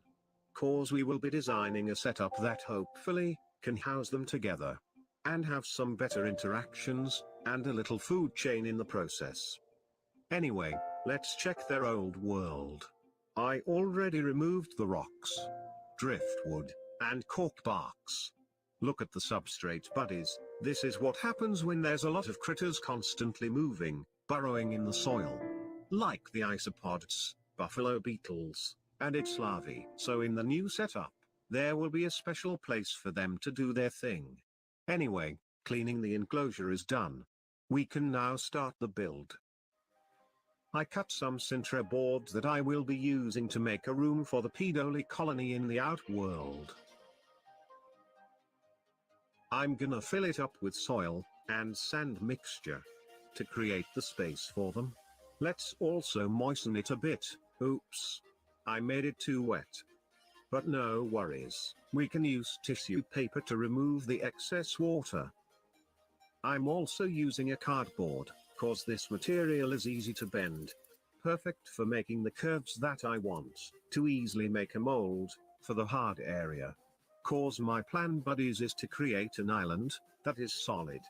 Cause we will be designing a setup that hopefully can house them together, and have some better interactions, and a little food chain in the process. Anyway, let's check their old world. I already removed the rocks, driftwood, and cork barks. Look at the substrate, buddies. This is what happens when there's a lot of critters constantly moving, burrowing in the soil. Like the isopods, buffalo beetles, and its larvae. So in the new setup, there will be a special place for them to do their thing. Anyway, cleaning the enclosure is done. We can now start the build. I cut some Sintra boards that I will be using to make a room for the Pedoli colony in the outworld. I'm gonna fill it up with soil and sand mixture to create the space for them. Let's also moisten it a bit. Oops, I made it too wet. But no worries, we can use tissue paper to remove the excess water. I'm also using a cardboard, cause this material is easy to bend. Perfect for making the curves that I want, to easily make a mold for the hard area. Cause my plan, buddies, is to create an island that is solid,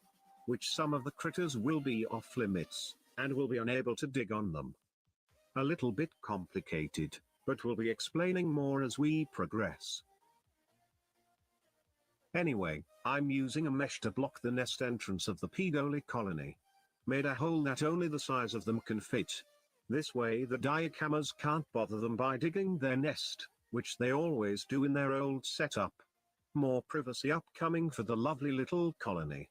which some of the critters will be off limits, and will be unable to dig on them. A little bit complicated, but we'll be explaining more as we progress. Anyway, I'm using a mesh to block the nest entrance of the Pedoli colony. Made a hole that only the size of them can fit. This way the diacamas can't bother them by digging their nest, which they always do in their old setup. More privacy upcoming for the lovely little colony.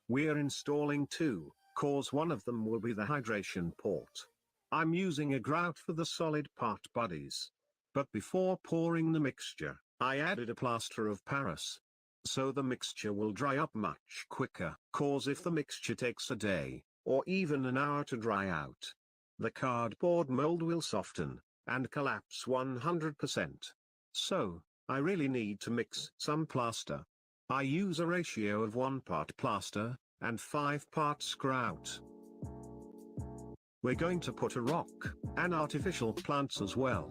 We're installing two, cause one of them will be the hydration port. I'm using a grout for the solid part, buddies. But before pouring the mixture, I added a plaster of Paris. So the mixture will dry up much quicker, cause if the mixture takes a day, or even an hour to dry out, the cardboard mold will soften, and collapse 100%. So, I really need to mix some plaster. I use a ratio of 1 part plaster, and 5 parts grout. We're going to put a rock, and artificial plants as well.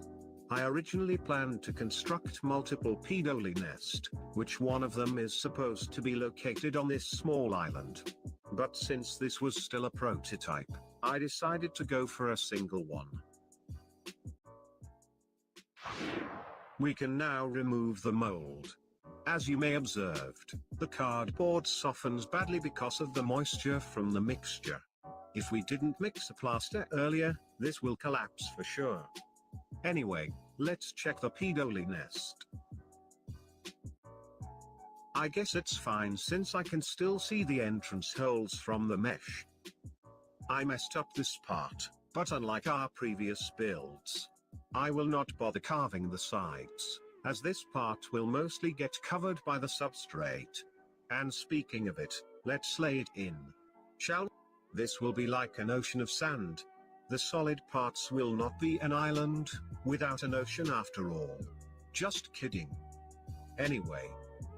I originally planned to construct multiple Pedoli nest, which one of them is supposed to be located on this small island. But since this was still a prototype, I decided to go for a single one. We can now remove the mold. As you may have observed, the cardboard softens badly because of the moisture from the mixture. If we didn't mix the plaster earlier, this will collapse for sure. Anyway, let's check the Pedoli nest. I guess it's fine since I can still see the entrance holes from the mesh. I messed up this part, but unlike our previous builds, I will not bother carving the sides, as this part will mostly get covered by the substrate. And speaking of it, let's lay it in. Shall we? This will be like an ocean of sand. The solid parts will not be an island without an ocean after all. Just kidding. Anyway,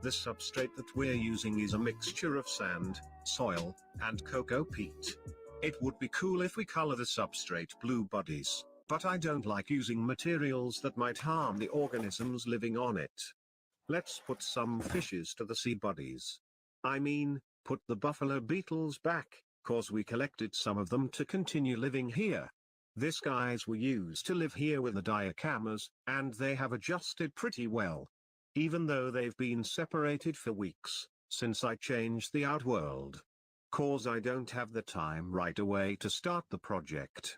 the substrate that we're using is a mixture of sand, soil, and cocoa peat. It would be cool if we color the substrate blue, buddies, but I don't like using materials that might harm the organisms living on it. Let's put some fishes to the sea, buddies. I mean, put the buffalo beetles back, cause we collected some of them to continue living here. These guys were used to live here with the diacamas, and they have adjusted pretty well. Even though they've been separated for weeks, since I changed the outworld. Cause I don't have the time right away to start the project.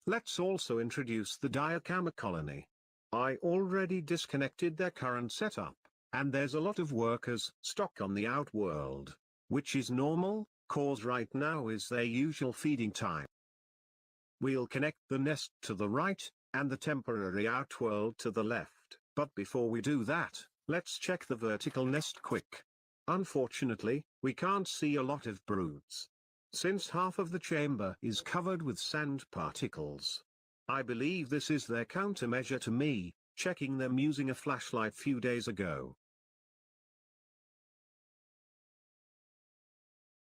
Let's also introduce the diacama colony. I already disconnected their current setup, and there's a lot of workers stuck on the outworld, which is normal, cause right now is their usual feeding time. We'll connect the nest to the right, and the temporary outworld to the left, but before we do that, let's check the vertical nest quick. Unfortunately, we can't see a lot of broods, since half of the chamber is covered with sand particles. I believe this is their countermeasure to me checking them using a flashlight few days ago.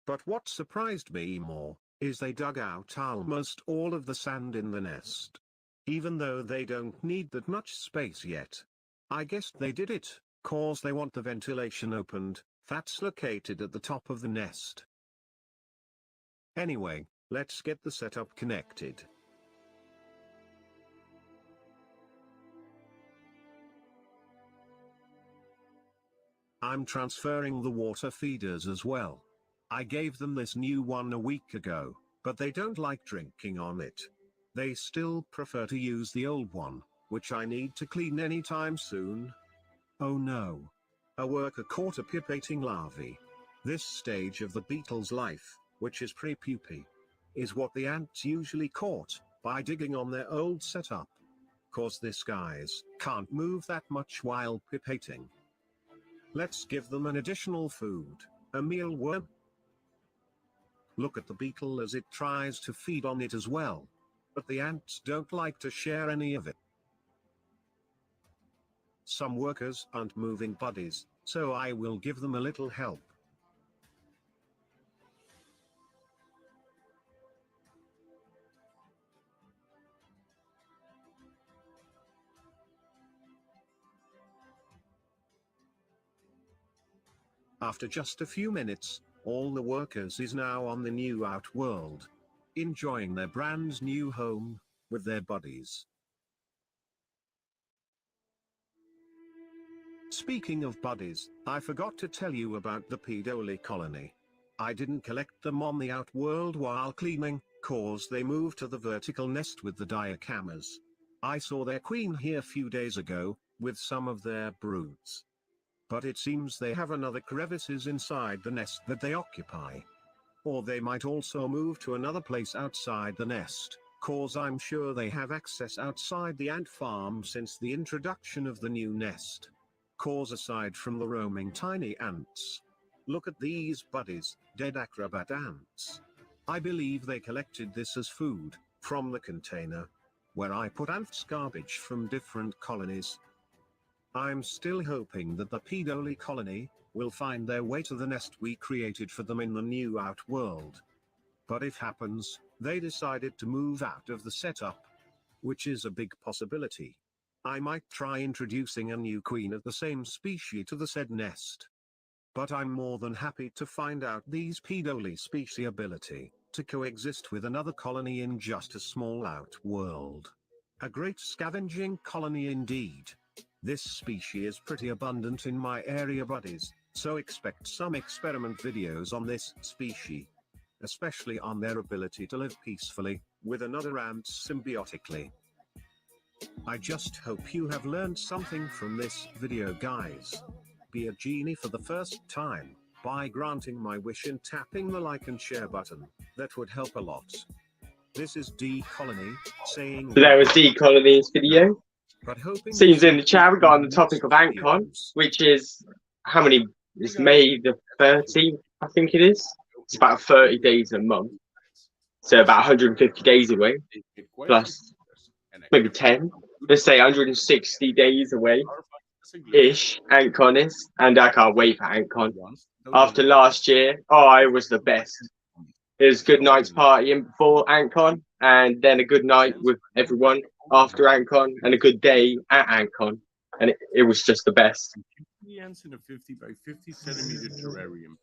But what surprised me more is they dug out almost all of the sand in the nest. Even though they don't need that much space yet. I guess they did it, cause they want the ventilation opened, that's located at the top of the nest. Anyway, let's get the setup connected. I'm transferring the water feeders as well. I gave them this new one a week ago, but they don't like drinking on it. They still prefer to use the old one, which I need to clean anytime soon. Oh no. A worker caught a pupating larvae. This stage of the beetle's life, which is pre-pupae, is what the ants usually caught by digging on their old setup. Cause these guys can't move that much while pupating. Let's give them an additional food, a mealworm. Look at the beetle as it tries to feed on it as well. But the ants don't like to share any of it. Some workers aren't moving buddies, so I will give them a little help. After just a few minutes, all the workers is now on the new outworld, enjoying their brand new home, with their buddies. Speaking of buddies, I forgot to tell you about the Pedoli colony. I didn't collect them on the outworld while cleaning, cause they moved to the vertical nest with the diacamas. I saw their queen here few days ago, with some of their broods. But it seems they have another crevices inside the nest that they occupy. Or they might also move to another place outside the nest, cause I'm sure they have access outside the ant farm since the introduction of the new nest. Cause aside from the roaming tiny ants. Look at these buddies, dead acrobat ants. I believe they collected this as food, from the container, where I put ants garbage from different colonies. I'm still hoping that the Pedoli colony will find their way to the nest we created for them in the new outworld. But if happens, they decided to move out of the setup, which is a big possibility. I might try introducing a new queen of the same species to the said nest. But I'm more than happy to find out these Pedoli species ability to coexist with another colony in just a small outworld. A great scavenging colony indeed. This species is pretty abundant in my area buddies, so expect some experiment videos on this species. Especially on their ability to live peacefully, with another ant symbiotically. I just hope you have learned something from this video guys. Be a genie for the first time, by granting my wish and tapping the like and share button, that would help a lot. This is D Colony, saying... So that was D Colony's video. Seems in the chat we got on the topic of AntCon, which is how many? It's May the 13th, I think it is. It's about 30 days a month, so about 150 days away, plus maybe 10. Let's say 160 days away, ish. AntCon is, and I can't wait for AntCon. After last year, it was the best. It was a good night's partying before AntCon, and then a good night with everyone after AntCon, and a good day at AntCon, and it was just the best. Ants in a 50 by 50 centimeter terrarium.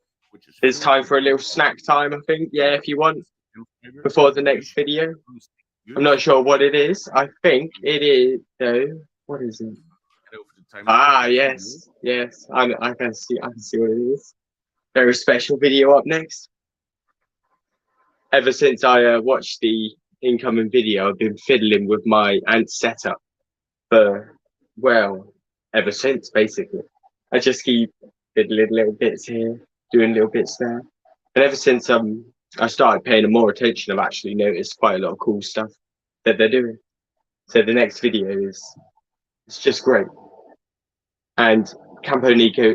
It's time for a little snack time, I think. Yeah, if you want, before the next video. I'm not sure what it is. I think it is, though. What is it? Ah, yes, yes. I can see what it is. Very special video up next. Ever since I watched the incoming video, I've been fiddling with my ant setup for, well, ever since, basically. I just keep fiddling little bits here, doing little bits there. And ever since I started paying more attention, I've actually noticed quite a lot of cool stuff that they're doing. So the next video is, it's just great. And Campo Nico,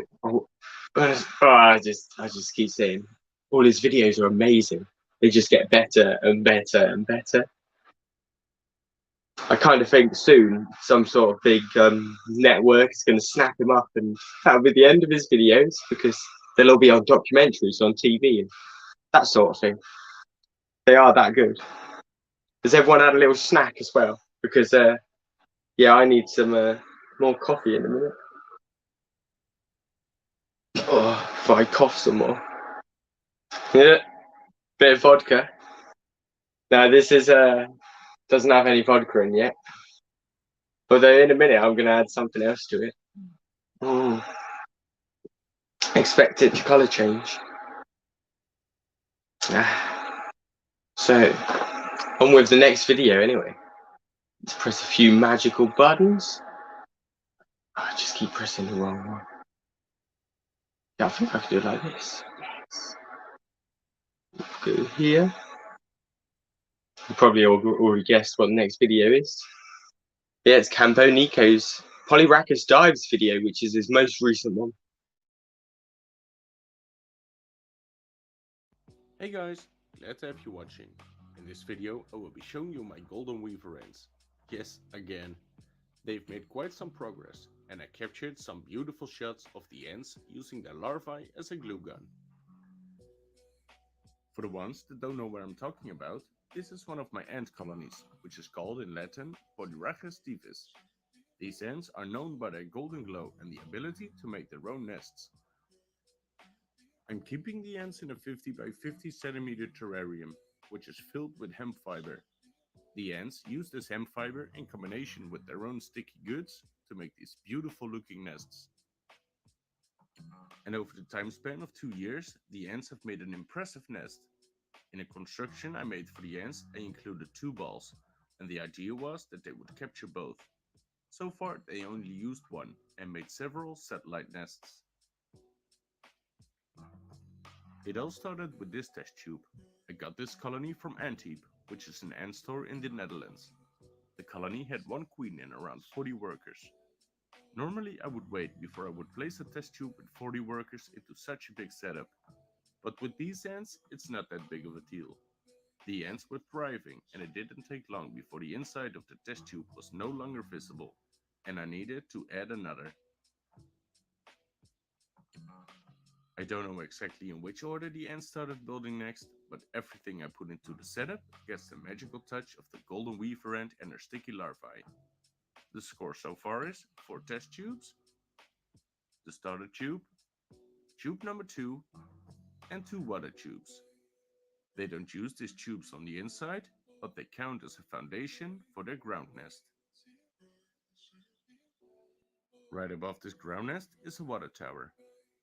I just keep saying, all his videos are amazing. They just get better and better and better. I kind of think soon some sort of big network is going to snap him up, and that'll be the end of his videos, because they'll all be on documentaries on TV and that sort of thing. They are that good. Has everyone had a little snack as well? Because yeah, I need some more coffee in a minute. Oh, if I cough some more. Yeah, bit of vodka. Now this is doesn't have any vodka in yet. Although in a minute I'm gonna add something else to it. Expect it to colour change. So on with the next video anyway. Let's press a few magical buttons. I just keep pressing the wrong one. Yeah, I think I can do it like this. Go here. You probably already guessed what the next video is. Yeah, it's Campo Nico's Polyrachus Dives video, which is his most recent one. Hey guys, glad to have you watching. In this video I will be showing you my golden weaver ants. Yes, again. They've made quite some progress, and I captured some beautiful shots of the ants using their larvae as a glue gun. For the ones that don't know what I'm talking about, this is one of my ant colonies, which is called in Latin Polyrachus divis. These ants are known by their golden glow and the ability to make their own nests. I'm keeping the ants in a 50 by 50 centimeter terrarium, which is filled with hemp fiber. The ants use this hemp fiber in combination with their own sticky goods to make these beautiful looking nests. And over the time span of 2 years, the ants have made an impressive nest. In a construction I made for the ants, I included 2 balls, and the idea was that they would capture both. So far they only used one and made several satellite nests. It all started with this test tube. I got this colony from Antwerp, which is an ant store in the Netherlands. The colony had 1 queen and around 40 workers. Normally I would wait before I would place a test tube with 40 workers into such a big setup. But with these ants, it's not that big of a deal. The ants were thriving, and it didn't take long before the inside of the test tube was no longer visible, and I needed to add another. I don't know exactly in which order the ants started building next, but everything I put into the setup gets the magical touch of the golden weaver ant and her sticky larvae. The score so far is 4 test tubes, the starter tube, tube number 2, and 2 water tubes. They don't use these tubes on the inside, but they count as a foundation for their ground nest. Right above this ground nest is a water tower.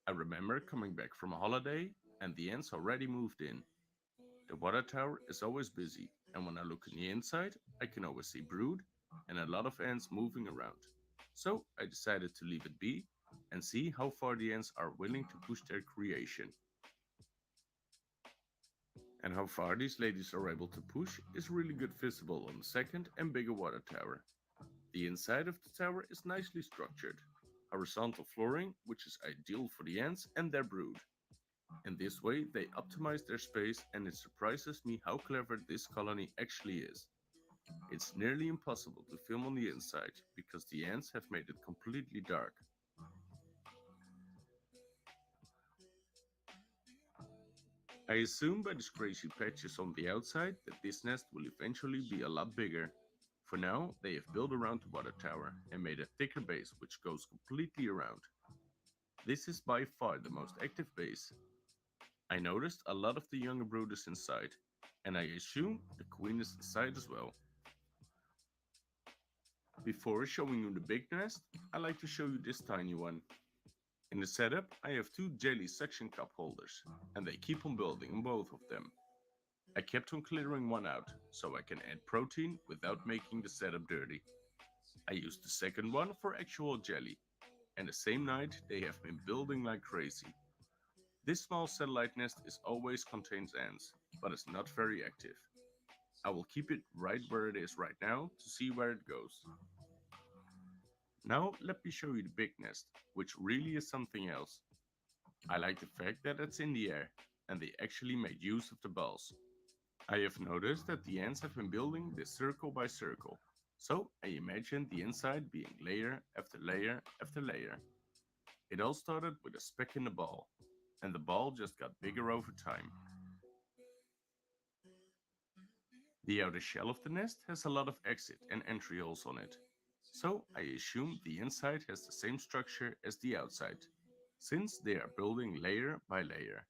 I remember coming back from a holiday and the ants already moved in. The water tower is always busy, and when I look on the inside, I can always see brood and a lot of ants moving around. So I decided to leave it be and see how far the ants are willing to push their creation. And how far these ladies are able to push is really good visible on the second and bigger water tower. The inside of the tower is nicely structured. Horizontal flooring, which is ideal for the ants and their brood. In this way they optimize their space, and it surprises me how clever this colony actually is. It's nearly impossible to film on the inside because the ants have made it completely dark. I assume by these crazy patches on the outside that this nest will eventually be a lot bigger. For now, they have built around the water tower and made a thicker base which goes completely around. This is by far the most active base. I noticed a lot of the younger brooders inside, and I assume the queen is inside as well. Before showing you the big nest, I like to show you this tiny one. In the setup, I have two jelly suction cup holders, and they keep on building on both of them. I kept on clearing one out, so I can add protein without making the setup dirty. I used the second one for actual jelly, and the same night they have been building like crazy. This small satellite nest is always contains ants, but is not very active. I will keep it right where it is right now to see where it goes. Now let me show you the big nest, which really is something else. I like the fact that it's in the air, and they actually made use of the balls. I have noticed that the ants have been building this circle by circle, so I imagined the inside being layer after layer after layer. It all started with a speck in the ball, and the ball just got bigger over time. The outer shell of the nest has a lot of exit and entry holes on it, so I assume the inside has the same structure as the outside, since they are building layer by layer.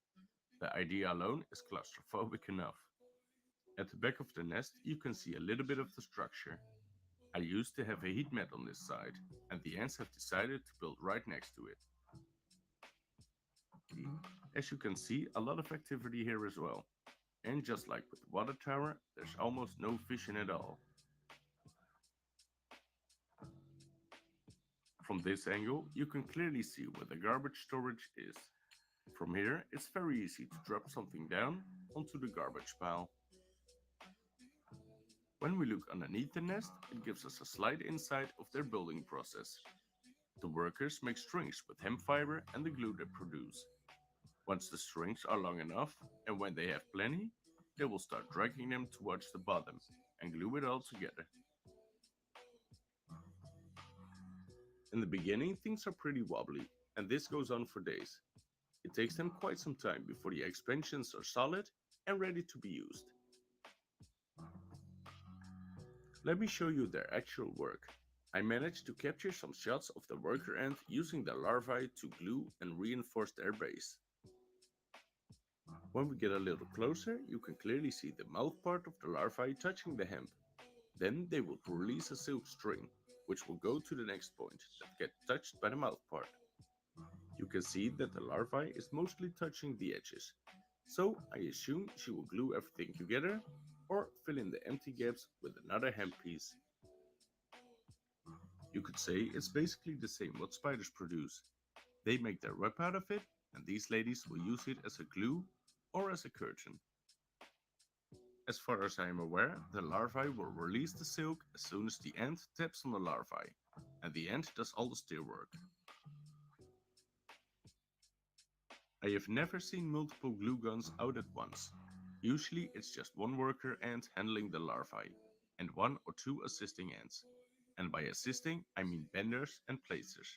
The idea alone is claustrophobic enough. At the back of the nest you can see a little bit of the structure. I used to have a heat mat on this side, and the ants have decided to build right next to it. As you can see, a lot of activity here as well. And just like with the water tower, there's almost no fishing at all. From this angle, you can clearly see where the garbage storage is. From here, it's very easy to drop something down onto the garbage pile. When we look underneath the nest, it gives us a slight insight of their building process. The workers make strings with hemp fiber and the glue they produce. Once the strings are long enough, and when they have plenty, they will start dragging them towards the bottom and glue it all together. In the beginning, things are pretty wobbly, and this goes on for days. It takes them quite some time before the expansions are solid and ready to be used. Let me show you their actual work. I managed to capture some shots of the worker ant using the larvae to glue and reinforce their base. When we get a little closer, you can clearly see the mouth part of the larvae touching the hemp. Then they will release a silk string, which will go to the next point that gets touched by the mouth part. You can see that the larvae is mostly touching the edges, so I assume she will glue everything together or fill in the empty gaps with another hemp piece. You could say it's basically the same what spiders produce. They make their web out of it, and these ladies will use it as a glue or as a curtain. As far as I am aware, the larvae will release the silk as soon as the ant taps on the larvae, and the ant does all the steer work. I have never seen multiple glue guns out at once. Usually it's just one worker ant handling the larvae, and one or two assisting ants. And by assisting, I mean benders and placers.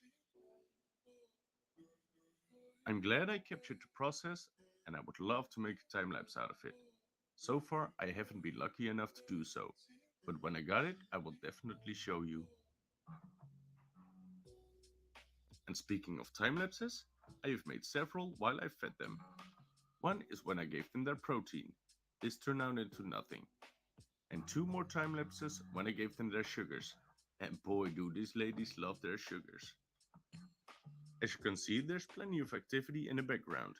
I'm glad I captured the process, and I would love to make a time lapse out of it. So far, I haven't been lucky enough to do so, but when I got it, I will definitely show you. And speaking of time lapses, I have made several while I fed them. One is when I gave them their protein. This turned out into nothing. And two more time lapses when I gave them their sugars. And boy do these ladies love their sugars. As you can see, there's plenty of activity in the background.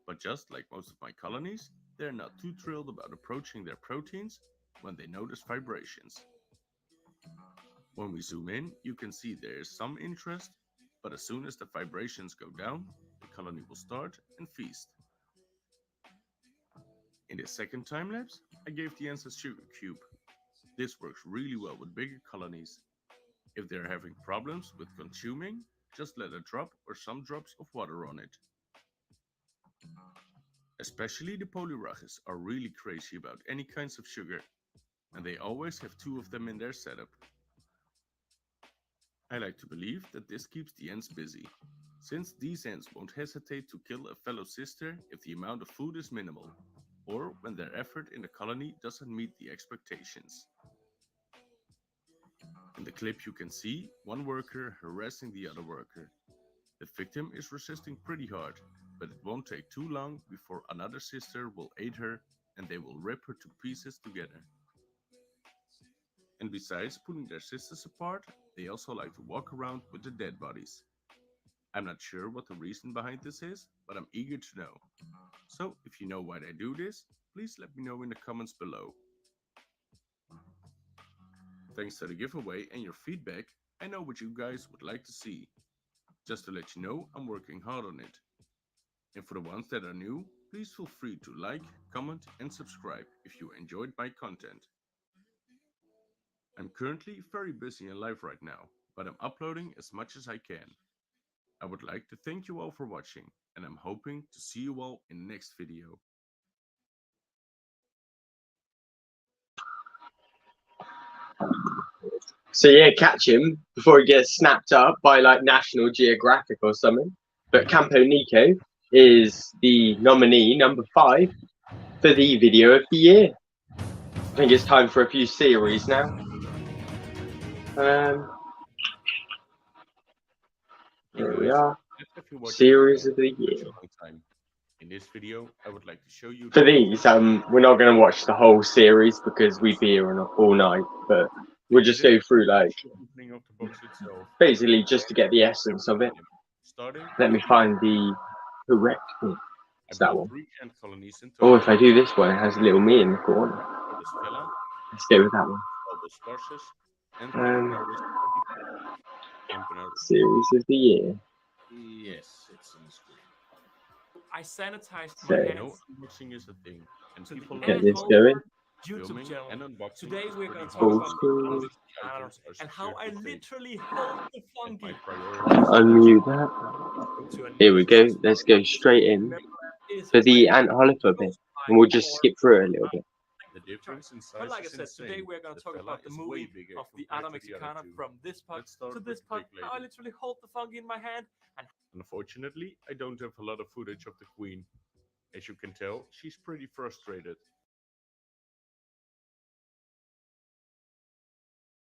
But just like most of my colonies, they're not too thrilled about approaching their proteins when they notice vibrations. When we zoom in, you can see there is some interest, but as soon as the vibrations go down, the colony will start and feast. In the second time lapse, I gave the ants a sugar cube. This works really well with bigger colonies. If they're having problems with consuming, just let a drop or some drops of water on it. Especially the polyraches are really crazy about any kinds of sugar, and they always have two of them in their setup. I like to believe that this keeps the ants busy, since these ants won't hesitate to kill a fellow sister if the amount of food is minimal, or when their effort in the colony doesn't meet the expectations. In the clip you can see one worker harassing the other worker. The victim is resisting pretty hard, but it won't take too long before another sister will aid her and they will rip her to pieces together. And besides putting their sisters apart, they also like to walk around with the dead bodies. I'm not sure what the reason behind this is, but I'm eager to know. So if you know why they do this, please let me know in the comments below. Thanks to the giveaway and your feedback, I know what you guys would like to see. Just to let you know, I'm working hard on it. And for the ones that are new, please feel free to like, comment and subscribe if you enjoyed my content. I'm currently very busy in life right now, but I'm uploading as much as I can. I would like to thank you all for watching, and I'm hoping to see you all in the next video. So yeah, catch him before he gets snapped up by like National Geographic or something. But Campo Nico is the nominee number 5 for the video of the year. I think it's time for a few series now. Here we are. Series of the year. In this video, I would like to show you For these, we're not going to watch the whole series because we'd be here all night, but we'll just go through like basically just to get the essence of it. Let me find the correct one. It's that one. Oh, if I do this one, it has a little me in the corner. Let's go with that one. Series of the year. Yes, it's on the screen. I sanitized So, my hands. Unboxing is a thing, and To the people get like this to going. YouTube channel. and unboxing. Today is we're going pretty to talk Old about school. the items and how I literally hold the and my fungi priority Unmute that. to a Here new we go. Let's go straight in is for the way ant holifer bit, and we'll just skip through it a little bit. The difference in size But like I is said, today insane. we're going to The talk fella about the is way movie bigger of the compared Ada to the other Mexicana two. from this part Let's start to with this the part. big How I lady. literally hold the fungi in my hand and Unfortunately, I don't have a lot of footage of the queen. As you can tell, she's pretty frustrated.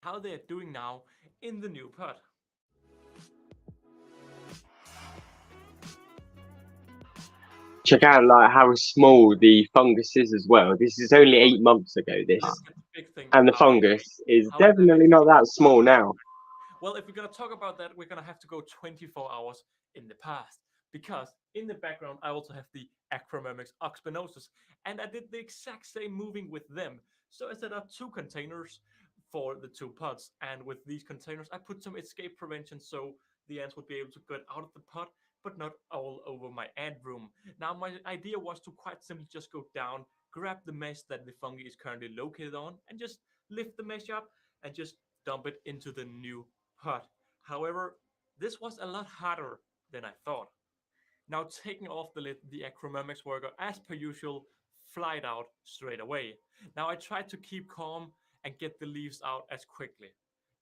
how they're doing now in the new pot. Check out like how small the fungus is as well. This is only 8 months ago, this, Let's get the big thing and the out. fungus is How did they definitely not that small now. Well, if we're going to talk about that, we're going to have to go 24 hours in the past. Because in the background, I also have the Acromyrmex oxpinosus. And I did the exact same moving with them. So I set up 2 containers for the 2 pots. And with these containers, I put some escape prevention so the ants would be able to get out of the pot, but not all over my ant room. Now, my idea was to quite simply just go down, grab the mesh that the fungi is currently located on, and just lift the mesh up and just dump it into the new pot. However, this was a lot harder than I thought. Now taking off the lid, the Acromyrmex worker, as per usual, flied out straight away. Now I tried to keep calm and get the leaves out as quickly.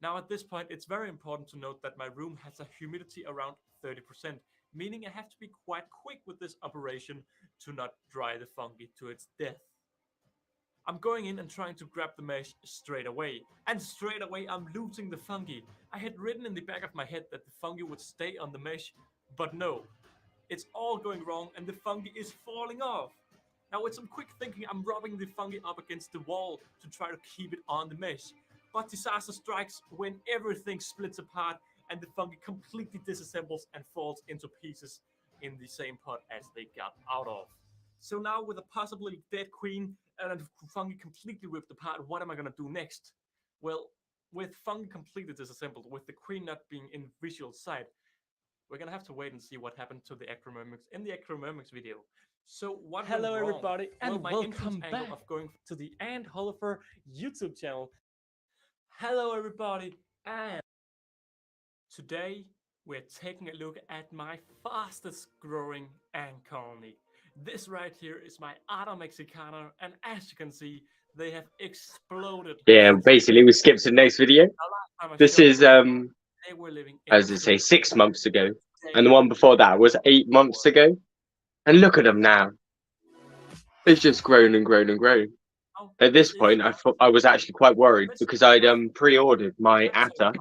Now at this point, it's very important to note that my room has a humidity around 30%, meaning I have to be quite quick with this operation to not dry the fungi to its death. I'm going in and trying to grab the mesh straight away. And straight away I'm losing the fungi. I had written in the back of my head that the fungi would stay on the mesh, but no. It's all going wrong and the fungi is falling off. Now with some quick thinking, I'm rubbing the fungi up against the wall to try to keep it on the mesh. But disaster strikes when everything splits apart and the fungi completely disassembles and falls into pieces in the same pot as they got out of. So now with a possibly dead queen and fungi completely ripped apart, what am I gonna do next? Well, with fungi completely disassembled, with the queen not being in visual sight, we're gonna have to wait and see what happened to the Acromyrmex in the Acromyrmex video. So what Hello went wrong? everybody Well, and my welcome entrance angle back of going to the Ant Holifer YouTube channel. Hello everybody, and today we're taking a look at my fastest growing ant colony. This right here is my Ada Mexicana, and as you can see, they have exploded. Yeah, basically we skipped to the next video. This is they were living in as I say, 6 months ago, and the one before that was 8 months ago. And look at them now. It's just grown and grown and grown. At this point, I was actually quite worried because I'd pre-ordered my Atta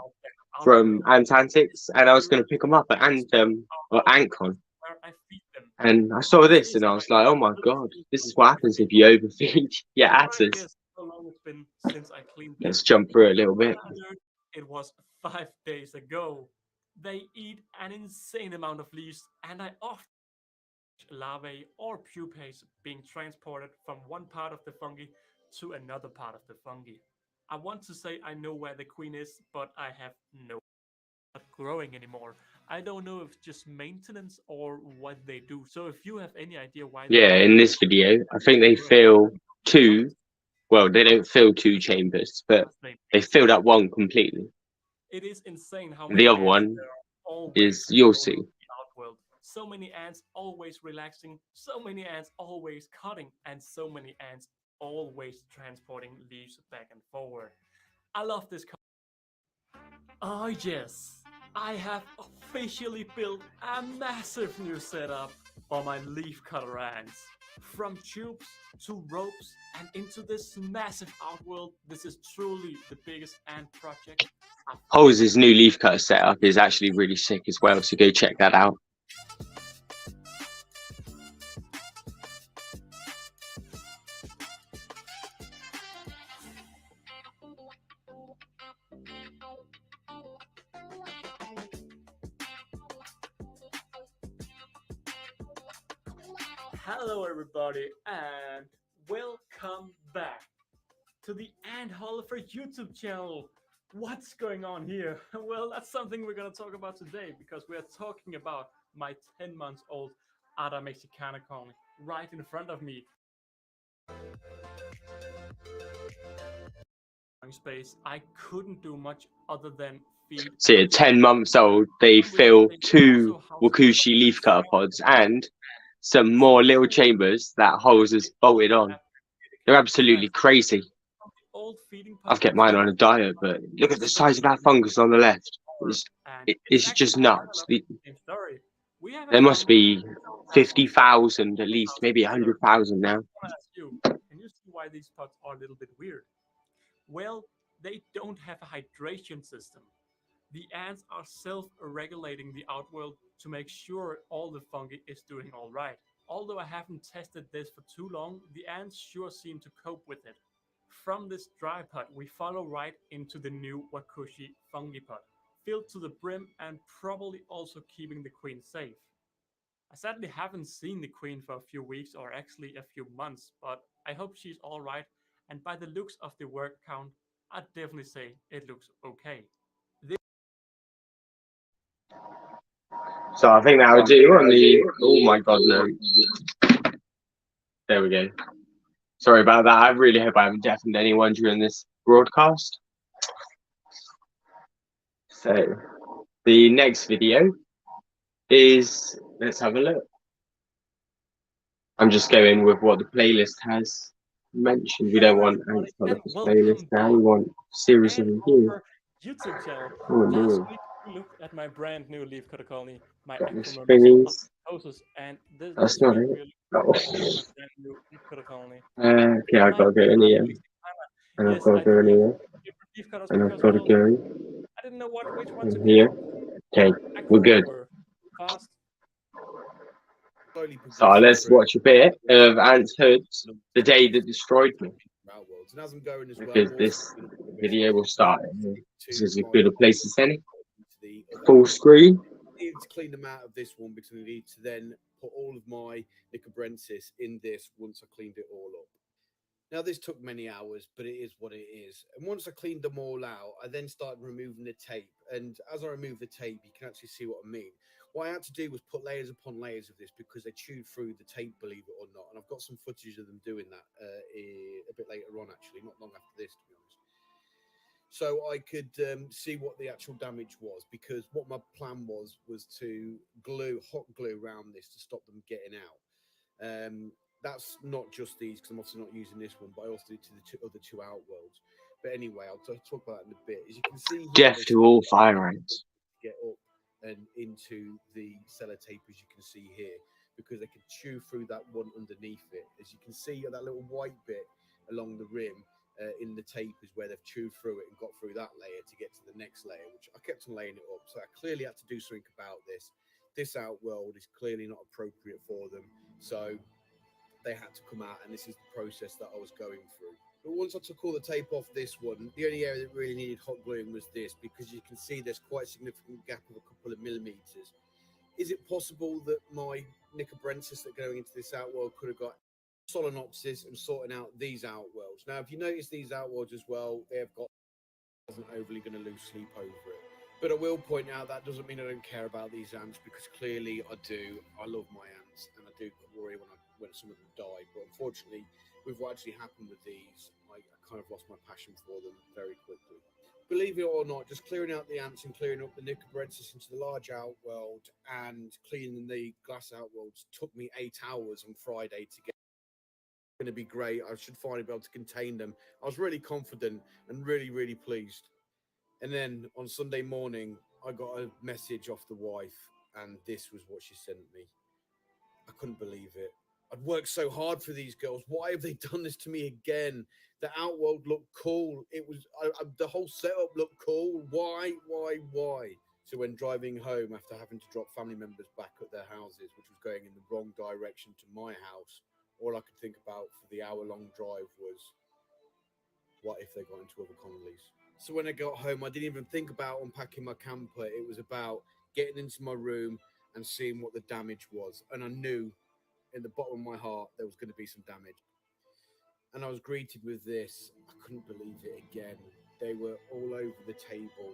from Antantics, and I was going to pick them up at Antcon. where I feed them And I saw this and I was like, oh my god, this is what happens if you overfeed your Try atters. guess how long it's been since I cleaned Let's them. jump through it a little When bit. I learned it was 5 days ago. They eat an insane amount of leaves, and I often watch larvae or pupae being transported from one part of the fungi to another part of the fungi. I want to say I know where the queen is, but I have no not growing anymore. I don't know if it's just maintenance or what they do. So if you have any idea why Yeah, they in this video, I think they fill two. Well, they don't fill two chambers, but they filled up one completely. it is insane how The many other ants one there are always is you'll see. in the outworld. So many ants always relaxing, so many ants always cutting, and so many ants always transporting leaves back and forward. I love this. Oh yes, I have officially built a massive new setup for my leaf cutter ants. From tubes to ropes and into this massive outworld, this is truly the biggest ant project I've Holes' new leaf cutter setup is actually really sick as well, so go check that out. Hello, everybody, and welcome back to the Ant Holifer YouTube channel. What's going on here? Well, that's something we're going to talk about today because we are talking about my 10 months old Ada Mexicana colony right in front of me. Space, I couldn't do much other than feed. So at 10 months old, they fill 2 Wakushi leaf cutter pods and some more little chambers that Holes has bolted on. They're absolutely crazy. I've kept mine on a diet, but look at the size of that fungus on the left. It's just nuts. There must be 50,000 at least, maybe 100,000 now. Can you see why these pots are a little bit weird? Well, they don't have a hydration system. The ants are self-regulating the outworld to make sure all the fungi is doing all right. Although I haven't tested this for too long, the ants sure seem to cope with it. From this dry pot, we follow right into the new Wakushi fungi pot, filled to the brim and probably also keeping the queen safe. I sadly haven't seen the queen for a few weeks or actually a few months, but I hope she's alright, and by the looks of the work count, I'd definitely say it looks okay. So I think that would do on the. Oh my god, no. There we go. Sorry about that. I really hope I haven't deafened anyone during this broadcast. So the next video is, let's have a look. I'm just going with what the playlist has mentioned. We don't want Ant Holifer's playlist now. We want series of reviews. YouTube channel. Oh, Last no. week we looked at my brand new leaf cutter colony, my Got this Acromyrmex, and That's this not week it. we're Oh. looking at my brand new leaf cutter colony. Okay, I've got to go in here. And I've got to go in here. And I've got to go I didn't know which one to in get. here. Okay, we're good. Fast. So let's watch a bit of Ant's Hoods, The Day That Destroyed Me. Because this video will start. This is as good a place as any. Full screen. I need to clean them out of this one because I need to then put all of my Nicobrensis in this once I cleaned it all up. Now, this took many hours, but it is what it is. And once I cleaned them all out, I then started removing the tape. And as I remove the tape, you can actually see what I mean. What I had to do was put layers upon layers of this because they chewed through the tape, believe it or not. And I've got some footage of them doing that a bit later on, actually, not long after this, to be honest. So I could see what the actual damage was, because what my plan was to glue, hot glue around this to stop them getting out. That's not just these, because I'm obviously not using this one, but I also did to the other two outworlds. But anyway, I'll talk about that in a bit. As you can see here, Death to all fire ants. Get up and into the sellotape, as you can see here, because they can chew through that one underneath it. As you can see, that little white bit along the rim in the tape is where they've chewed through it and got through that layer to get to the next layer, which I kept on laying it up. So I clearly had to do something about this. this outworld is clearly not appropriate for them. So they had to come out, and this is the process that I was going through. But once I took all the tape off this one, the only area that really needed hot gluing was this, because you can see there's quite a significant gap of a couple of millimeters. Is it possible that my Nicobrensis that going into this outworld could have got Solenopsis and sorting out these outworlds? Now, if you notice these outworlds as well, they have got isn't overly going to lose sleep over it. But I will point out that doesn't mean I don't care about these ants, because clearly I do. I love my ants, and I do worry when some of them die. But unfortunately, with what actually happened with these, I kind of lost my passion for them very quickly. Believe it or not, just clearing out the ants and clearing up the Nicobrensis into the large outworld and cleaning the glass outworlds took me 8 hours on Friday to get. Going to be great. I should finally be able to contain them. I was really confident and really pleased. And then on Sunday morning, I got a message off the wife, and this was what she sent me. I couldn't believe it. I'd worked so hard for these girls. Why have they done this to me again? The outworld looked cool. It was the whole setup looked cool. Why? So when driving home after having to drop family members back at their houses, which was going in the wrong direction to my house, all I could think about for the hour-long drive was, what if they got into other colonies? So when I got home, I didn't even think about unpacking my camper. It was about getting into my room and seeing what the damage was. And I knew in the bottom of my heart there was going to be some damage. And I was greeted with this. I couldn't believe it again. They were all over the table.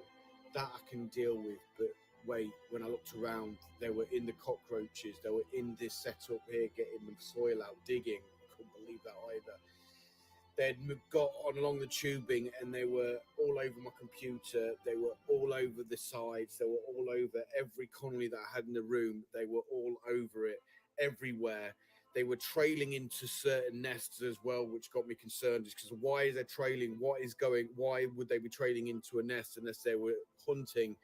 That I can deal with, but wait, when I looked around, they were in the cockroaches. They were in this setup here, getting the soil out, digging. I couldn't believe that either. They'd got on along the tubing, and they were all over my computer. They were all over the sides. They were all over every colony that I had in the room. They were all over it, everywhere. They were trailing into certain nests as well, which got me concerned. Because why is they trailing? Why would they be trailing into a nest unless they were hunting?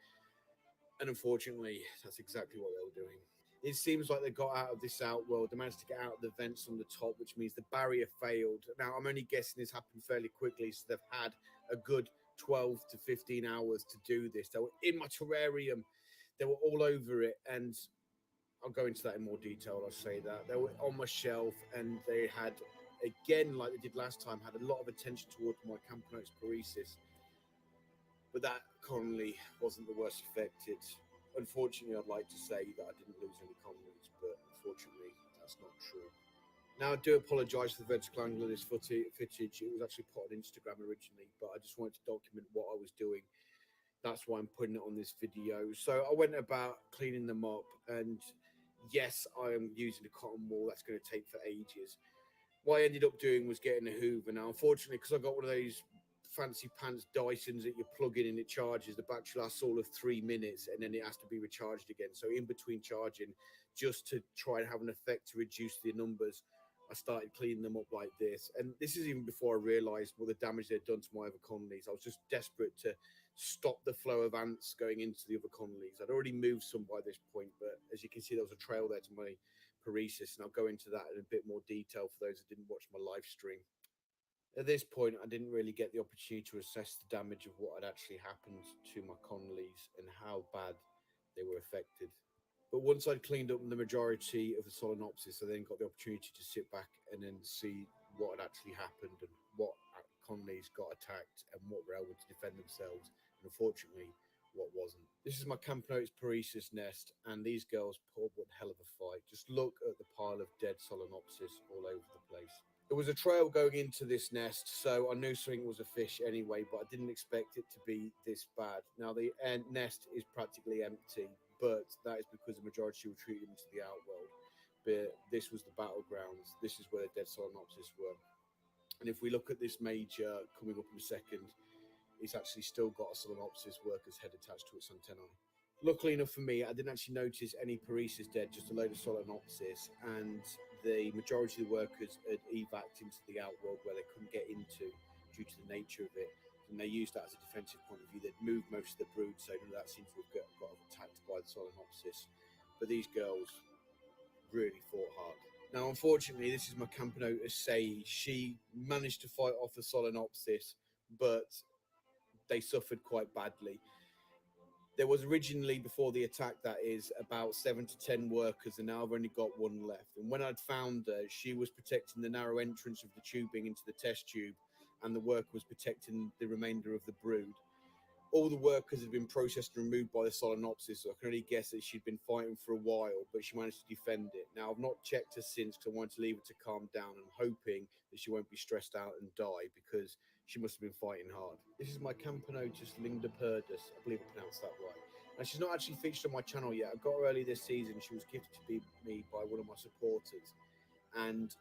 And unfortunately, that's exactly what they were doing. It seems like they got out of this outworld. They managed to get out of the vents on the top, which means the barrier failed. Now, I'm only guessing this happened fairly quickly, so they've had a good 12 to 15 hours to do this. They were in my terrarium. They were all over it, and I'll go into that in more detail. I'll say that. They were on my shelf, and they had, again, like they did last time, had a lot of attention towards my Camponotus paresis. But that colony wasn't the worst affected. Unfortunately, I'd like to say that I didn't lose any colonies, but unfortunately, that's not true. Now, I do apologise for the vertical angle of this footage. It was actually put on Instagram originally, but I just wanted to document what I was doing. That's why I'm putting it on this video. So I went about cleaning them up, and yes, I am using a cotton wool. That's going to take for ages. What I ended up doing was getting a Hoover. Now, unfortunately, because I got one of those fancy pants Dysons that you plug in and it charges, the battery lasts all of 3 minutes, and then it has to be recharged again. So in between charging, just to try and have an effect to reduce the numbers, I started cleaning them up like this. And this is even before I realized what the damage they'd done to my other colonies. I was just desperate to stop the flow of ants going into the other colonies. I'd already moved some by this point, but as you can see, there was a trail there to my paresis, and I'll go into that in a bit more detail for those that didn't watch my live stream. At this point, I didn't really get the opportunity to assess the damage of what had actually happened to my colonies and how bad they were affected. But once I'd cleaned up the majority of the Solenopsis, I then got the opportunity to sit back and then see what had actually happened and what colonies got attacked and what were able to defend themselves, and unfortunately, what wasn't. This is my Camponotus paresis nest, and these girls put up one hell of a fight. Just look at the pile of dead Solenopsis all over the place. There was a trail going into this nest, so I knew something was a fish anyway, but I didn't expect it to be this bad. Now, the nest is practically empty, but that is because the majority were treated into the outworld. But this was the battlegrounds. This is where the dead Solenopsis were. And if we look at this major coming up in a second, it's actually still got a Solenopsis worker's head attached to its antennae. Luckily enough for me, I didn't actually notice any paresis dead, just a load of Solenopsis, and the majority of the workers had evac'd into the outworld where they couldn't get into due to the nature of it, and they used that as a defensive point of view. They'd moved most of the brood, so none of that seems to have got attacked by the Solenopsis. But these girls really fought hard. Now, unfortunately, this is my Camponotus sei. She managed to fight off the Solenopsis, but they suffered quite badly. There was originally, before the attack, that is, about 7 to 10 workers, and now I've only got one left. And when I'd found her, she was protecting the narrow entrance of the tubing into the test tube, and the worker was protecting the remainder of the brood. All the workers had been processed and removed by the Solenopsis, so I can only guess that she'd been fighting for a while, but she managed to defend it. Now, I've not checked her since because I wanted to leave her to calm down, and hoping that she won't be stressed out and die, because she must have been fighting hard. This is my Camponotus lingdoperdus, I believe I pronounced that right. And she's not actually featured on my channel yet. I got her early this season. She was gifted to me by one of my supporters, and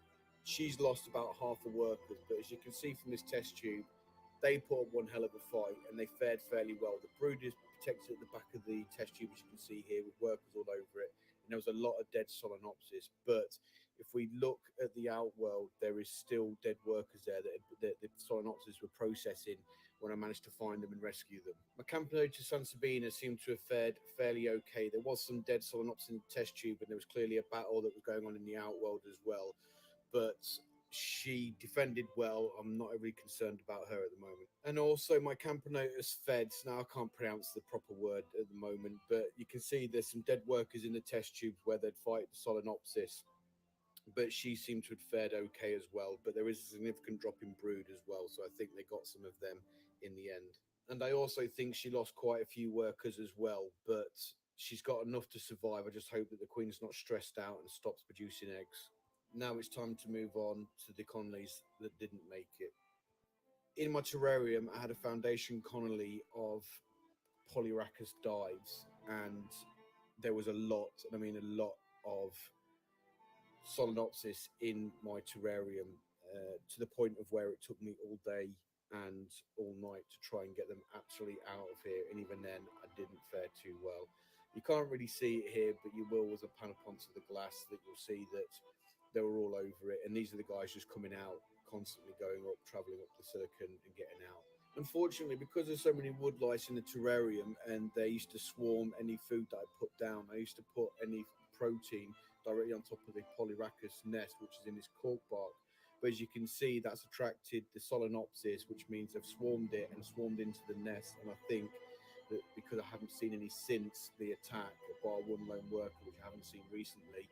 she's lost about half the workers, but as you can see from this test tube, they put up one hell of a fight and they fared fairly well. The brood is protected at the back of the test tube, as you can see here, with workers all over it. And there was a lot of dead Solenopsis. But if we look at the outworld, there is still dead workers there that the Solenopsis were processing when I managed to find them and rescue them. My Camponotus sansabina seemed to have fared fairly okay. There was some dead Solenopsis in the test tube, and there was clearly a battle that was going on in the outworld as well. But she defended well. I'm not really concerned about her at the moment. And also my Camponotus feds, now I can't pronounce the proper word at the moment, but you can see there's some dead workers in the test tubes where they'd fight the Solenopsis, but she seemed to have fared okay as well. But there is a significant drop in brood as well, so I think they got some of them in the end. And I also think she lost quite a few workers as well, but she's got enough to survive. I just hope that the queen's not stressed out and stops producing eggs. Now it's time to move on to the colonies that didn't make it. In my terrarium, I had a foundation colony of Polyrachus dives, and there was a lot, and I mean a lot, of Solenopsis in my terrarium, to the point of where it took me all day and all night to try and get them absolutely out of here, and even then I didn't fare too well. You can't really see it here, but you will as a pan up onto the glass, that you'll see that they were all over it, and these are the guys just coming out, constantly going up, traveling up the silicon and getting out. Unfortunately, because there's so many wood lice in the terrarium and they used to swarm any food that I put down, I used to put any protein directly on top of the Polyrachus nest, which is in this cork bark. But as you can see, that's attracted the Solenopsis, which means they've swarmed it and swarmed into the nest. And I think that because I haven't seen any since the attack, bar one lone worker, which I haven't seen recently,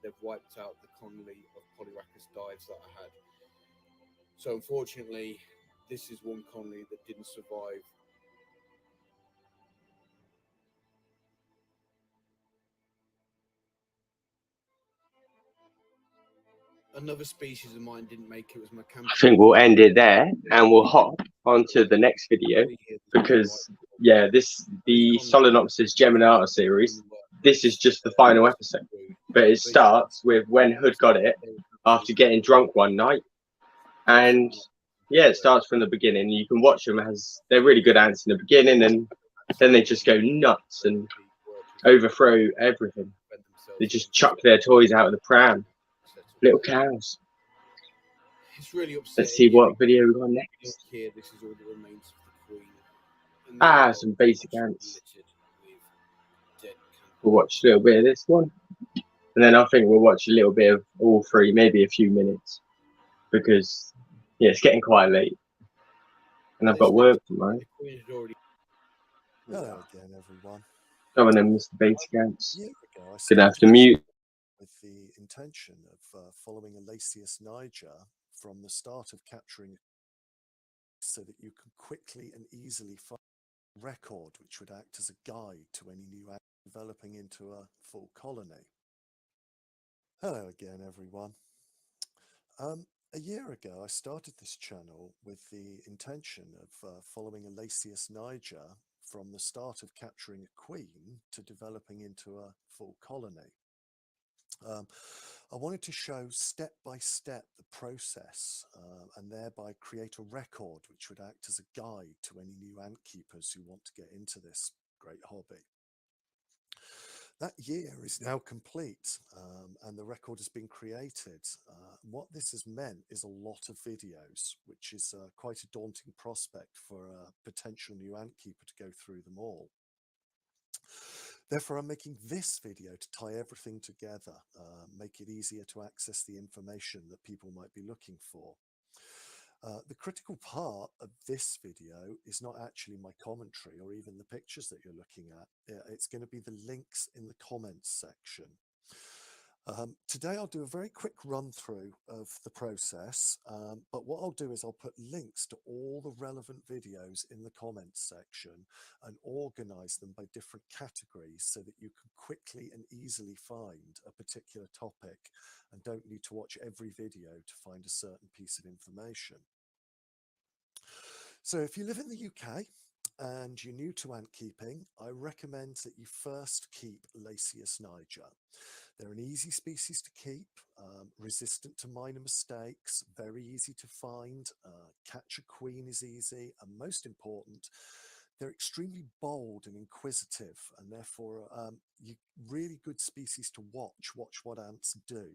they've wiped out the colony of Polyrachus dives that I had. So unfortunately, this is one colony that didn't survive. Another species of mine didn't make it. Was my I think we'll end it there and we'll hop onto the next video, because yeah, the Solenopsis Geminata series, this is just the final episode, but it starts with when Hood got it after getting drunk one night, and yeah, it starts from the beginning. You can watch them as they're really good ants in the beginning, and then they just go nuts and overthrow everything. They just chuck their toys out of the pram. Little cows. It's really upsetting. Let's see what video we got next. Here, this is all that remains of the queen. Some basic ants. We'll watch a little bit of this one, and then I think we'll watch a little bit of all three, maybe a few minutes, because yeah, it's getting quite late, and I've got work tomorrow. Hello again, everyone. Go on then, Mr. Basic Ants. I Gonna have to started mute. with the intention of following Elacius niger from the start of capturing, so that you can quickly and easily find a record which would act as a guide to any new ant developing into a full colony. Hello again, everyone. A year ago, I started this channel with the intention of following Elacius niger from the start of capturing a queen to developing into a full colony. I wanted to show step by step the process, and thereby create a record which would act as a guide to any new ant keepers who want to get into this great hobby. That year is now complete, and the record has been created. What this has meant is a lot of videos, which is quite a daunting prospect for a potential new ant keeper to go through them all. Therefore, I'm making this video to tie everything together, make it easier to access the information that people might be looking for. The critical part of this video is not actually my commentary or even the pictures that you're looking at. It's going to be the links in the comments section. Today I'll do a very quick run through of the process, but what I'll do is I'll put links to all the relevant videos in the comments section and organize them by different categories so that you can quickly and easily find a particular topic and don't need to watch every video to find a certain piece of information. So if you live in the UK and you're new to ant keeping, I recommend that you first keep Lasius niger. They're an easy species to keep, resistant to minor mistakes, very easy to find, catch a queen is easy, and most important, they're extremely bold and inquisitive, and therefore really good species to watch what ants do.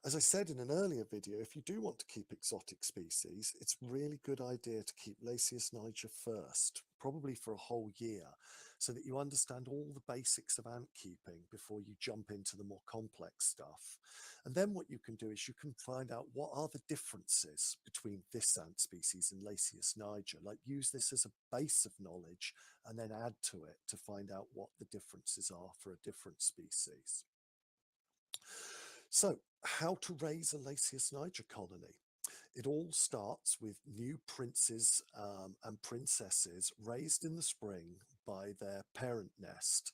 As I said in an earlier video, if you do want to keep exotic species, it's a really good idea to keep Lasius niger first, probably for a whole year, so that you understand all the basics of ant keeping before you jump into the more complex stuff. And then what you can do is you can find out what are the differences between this ant species and Lasius niger, like use this as a base of knowledge and then add to it to find out what the differences are for a different species. So, how to raise a Lasius niger colony? It all starts with new princes and princesses raised in the spring by their parent nest,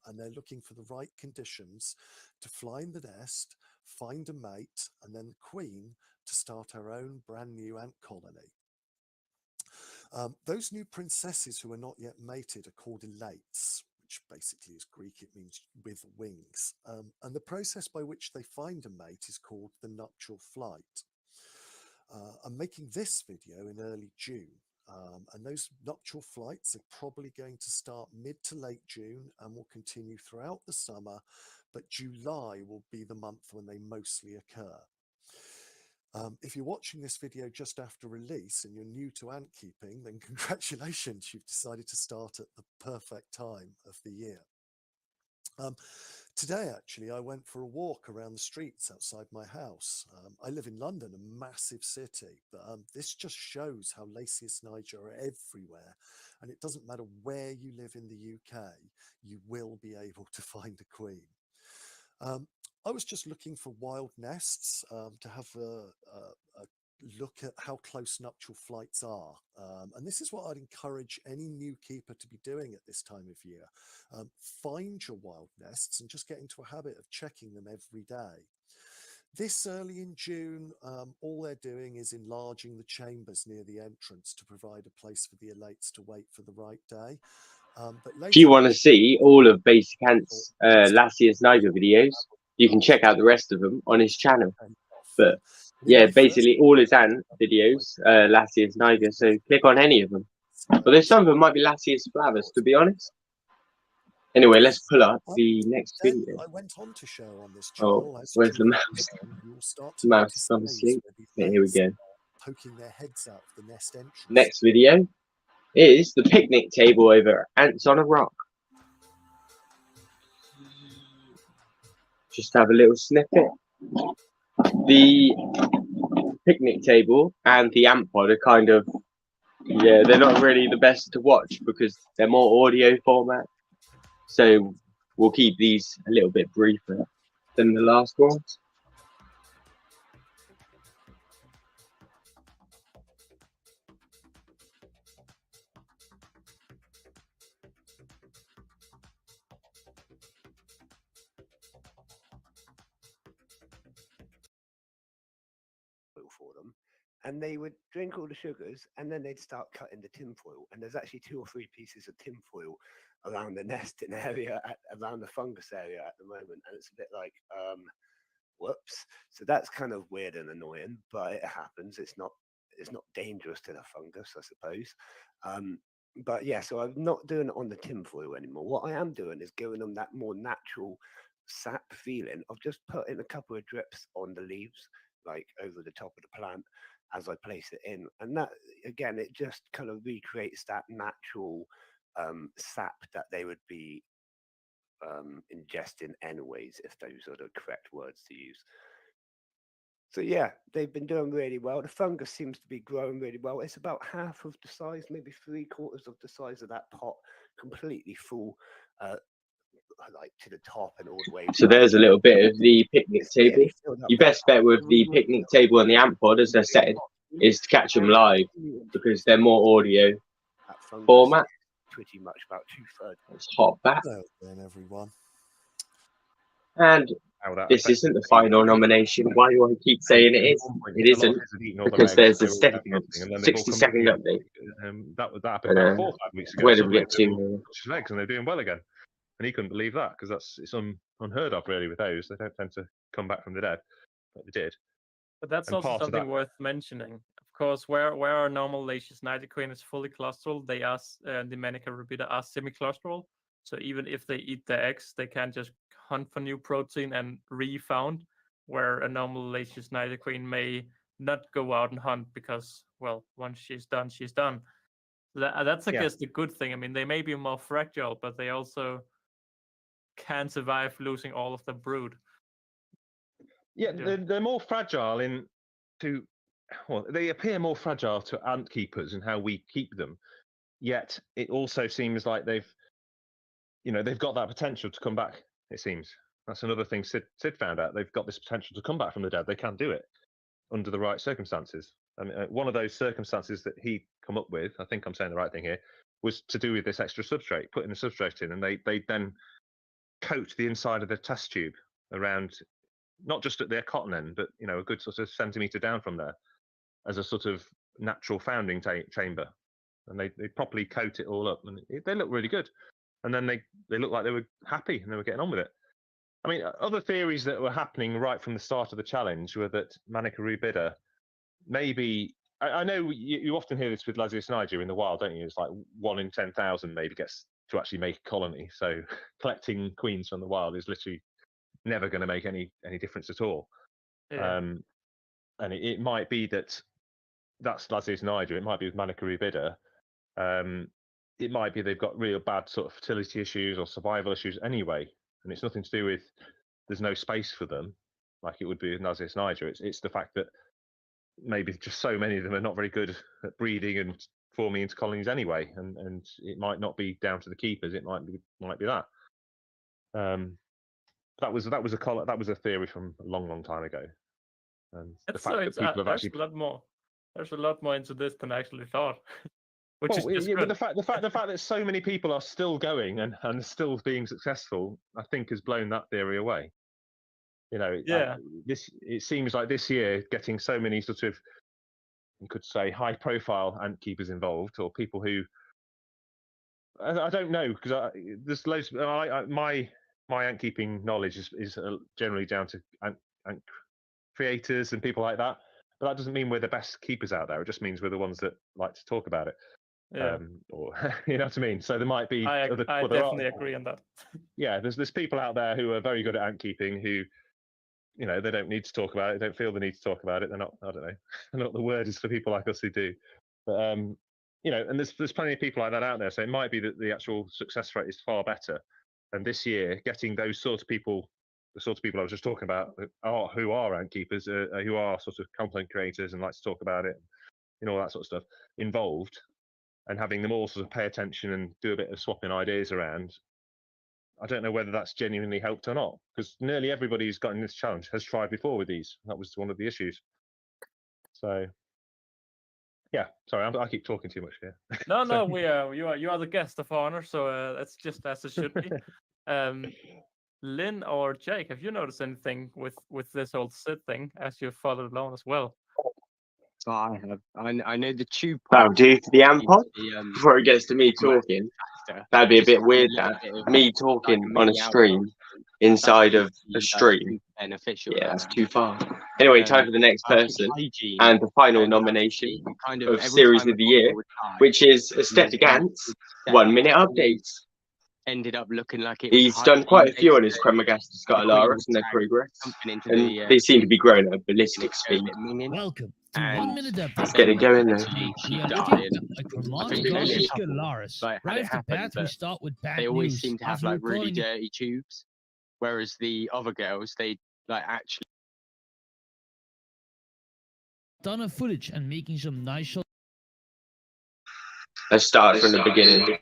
and they're looking for the right conditions to fly in the nest, find a mate, and then the queen to start her own brand new ant colony. Those new princesses who are not yet mated are called elates, which basically is Greek, it means with wings. And the process by which they find a mate is called the nuptial flight. I'm making this video in early June, and those nuptial flights are probably going to start mid to late June and will continue throughout the summer, but July will be the month when they mostly occur. If you're watching this video just after release and you're new to ant keeping, then congratulations, you've decided to start at the perfect time of the year. Today, actually, I went for a walk around the streets outside my house. I live in London, a massive city, but this just shows how Lasius niger are everywhere. And it doesn't matter where you live in the UK, you will be able to find a queen. I was just looking for wild nests to have a look at how close nuptial flights are. And this is what I'd encourage any new keeper to be doing at this time of year. Find your wild nests and just get into a habit of checking them every day. This early in June, all they're doing is enlarging the chambers near the entrance to provide a place for the elates to wait for the right day. But if you want to see all of Basic Ant's Lasius niger videos, you can check out the rest of them on his channel. But yeah, basically all his ant videos, Lasius niger, so click on any of them. But there's some of them might be Lasius flavus, to be honest. Anyway, let's pull up the next video. I went on to show on this Oh, channel, as where's the you mouse? will start The to mouse notice has gone to days sleep. where these Okay, here we ants go. are poking their heads out of the nest entrance. Next video is the picnic table over Ants on a Rock. Just have a little snippet. The picnic table and the ant pod are kind of, yeah, they're not really the best to watch because they're more audio format. So we'll keep these a little bit briefer than the last ones. For them, and they would drink all the sugars, and then they'd start cutting the tinfoil. And there's actually 2 or 3 pieces of tinfoil around the nesting area, around the fungus area at the moment, and it's a bit like, whoops. So that's kind of weird and annoying, but it happens. It's not dangerous to the fungus, I suppose. But yeah, so I'm not doing it on the tinfoil anymore. What I am doing is giving them that more natural sap feeling of just putting a couple of drips on the leaves, like over the top of the plant as I place it in. And that, again, it just kind of recreates that natural sap that they would be ingesting anyways, if those are the correct words to use. So yeah, they've been doing really well. The fungus seems to be growing really well. It's about half of the size, maybe 3/4 of the size of that pot, completely full, like to the top and all the way. So there's a little bit of the picnic It's table. nearly filled up Your that best pot. bet with the picnic table and the amp pod, as I said, is to catch them live because they're more audio That fungus format. is pretty much about 2/3. It's hot back. Hello again, everyone. And this isn't the final nomination. Why do I keep saying it is? It isn't, because there's a 60-second update. That happened about 4 or 5 weeks ago. Where did we Suddenly get they all to? touched his legs and they're doing well again. And he couldn't believe that because it's unheard of really with those. They don't tend to come back from the dead, but they did. But that's And also part of something that- worth mentioning. Of course, where our normal Latius Niger Queen is fully clusteral, they are the Manica rubida are semi-clusteral. So even if they eat their eggs, they can just hunt for new protein and re-found. Where a normal Latius Niger Queen may not go out and hunt because, well, once she's done, she's done. That's I Yeah. guess the good thing. I mean, they may be more fragile, but they also can survive losing all of the brood. Yeah, they're more fragile they appear more fragile to ant keepers and how we keep them. Yet it also seems like they've got that potential to come back. It seems that's another thing Sid found out. They've got this potential to come back from the dead. They can do it under the right circumstances. I mean, one of those circumstances that he come up with, I think I'm saying the right thing here, was to do with this extra substrate, putting the substrate in, and they then coat the inside of the test tube around, not just at their cotton end, but a good sort of centimetre down from there, as a sort of natural founding chamber, and they properly coat it all up, and they look really good. And then they look like they were happy and they were getting on with it. I mean, other theories that were happening right from the start of the challenge were that Manica rubida maybe. I know you often hear this with Lasius niger in the wild, don't you? It's like 1 in 10,000 maybe gets to actually make a colony. So collecting queens from the wild is literally never going to make any difference at all. Yeah. And it might be that's Lasius niger. It might be with Manica rubida. It might be they've got real bad sort of fertility issues or survival issues anyway, and it's nothing to do with there's no space for them like it would be with Lasius niger. It's the fact that maybe just so many of them are not very good at breeding and forming into colonies anyway, and it might not be down to the keepers. It might be that. That was a theory from a long time ago, and the fact that people have there's actually a lot more. There's a lot more into this than I actually thought. Which is just yeah, but good. the fact that so many people are still going and still being successful, I think, has blown that theory away. Yeah. It seems like this year getting so many sort of, you could say, high-profile ant keepers involved, or people who I don't know, because there's loads. My ant keeping knowledge is generally down to ant creators and people like that. But that doesn't mean we're the best keepers out there. It just means we're the ones that like to talk about it. Yeah. Or you know what I mean. So there might be. I there definitely agree on that. Yeah, there's people out there who are very good at ant keeping who, they don't need to talk about it. They don't feel the need to talk about it. They're not. I don't know. I don't know what the word is for people like us who do. But and there's plenty of people like that out there. So it might be that the actual success rate is far better. And this year, getting those sort of people, the sort of people I was just talking about, who are ant keepers, who are sort of content creators and like to talk about it, all that sort of stuff, involved, and having them all sort of pay attention and do a bit of swapping ideas around. I don't know whether that's genuinely helped or not, because nearly everybody who's gotten this challenge has tried before with these. That was one of the issues. So, yeah, sorry, I keep talking too much here. No, So- you are the guest of honor, so that's just as it should be. Lynn or Jake, have you noticed anything with this whole Sid thing as you followed along as well? I have. I know the tube. That'll do for the amp pod. Before it gets to me talking, that'd be a bit weird. That me talking on a stream inside of a stream. Beneficial. Yeah, that's too far. Anyway, time for the next person and the final nomination of series of the year, which is Aesthetic Ants 1 minute updates. Ended up looking like it. He's done quite a few on his Cremagastus Scutalaris and their progress, and they seem to be growing at a ballistic speed. Welcome to 1 minute update. Let's get it going there. We are looking from launch Scutalaris. Right off the bat, we start with bad They always news. seem to have After like really recording it- dirty tubes, whereas the other girls, they like actually ton of footage and making some nice shots. Let's start from the beginning.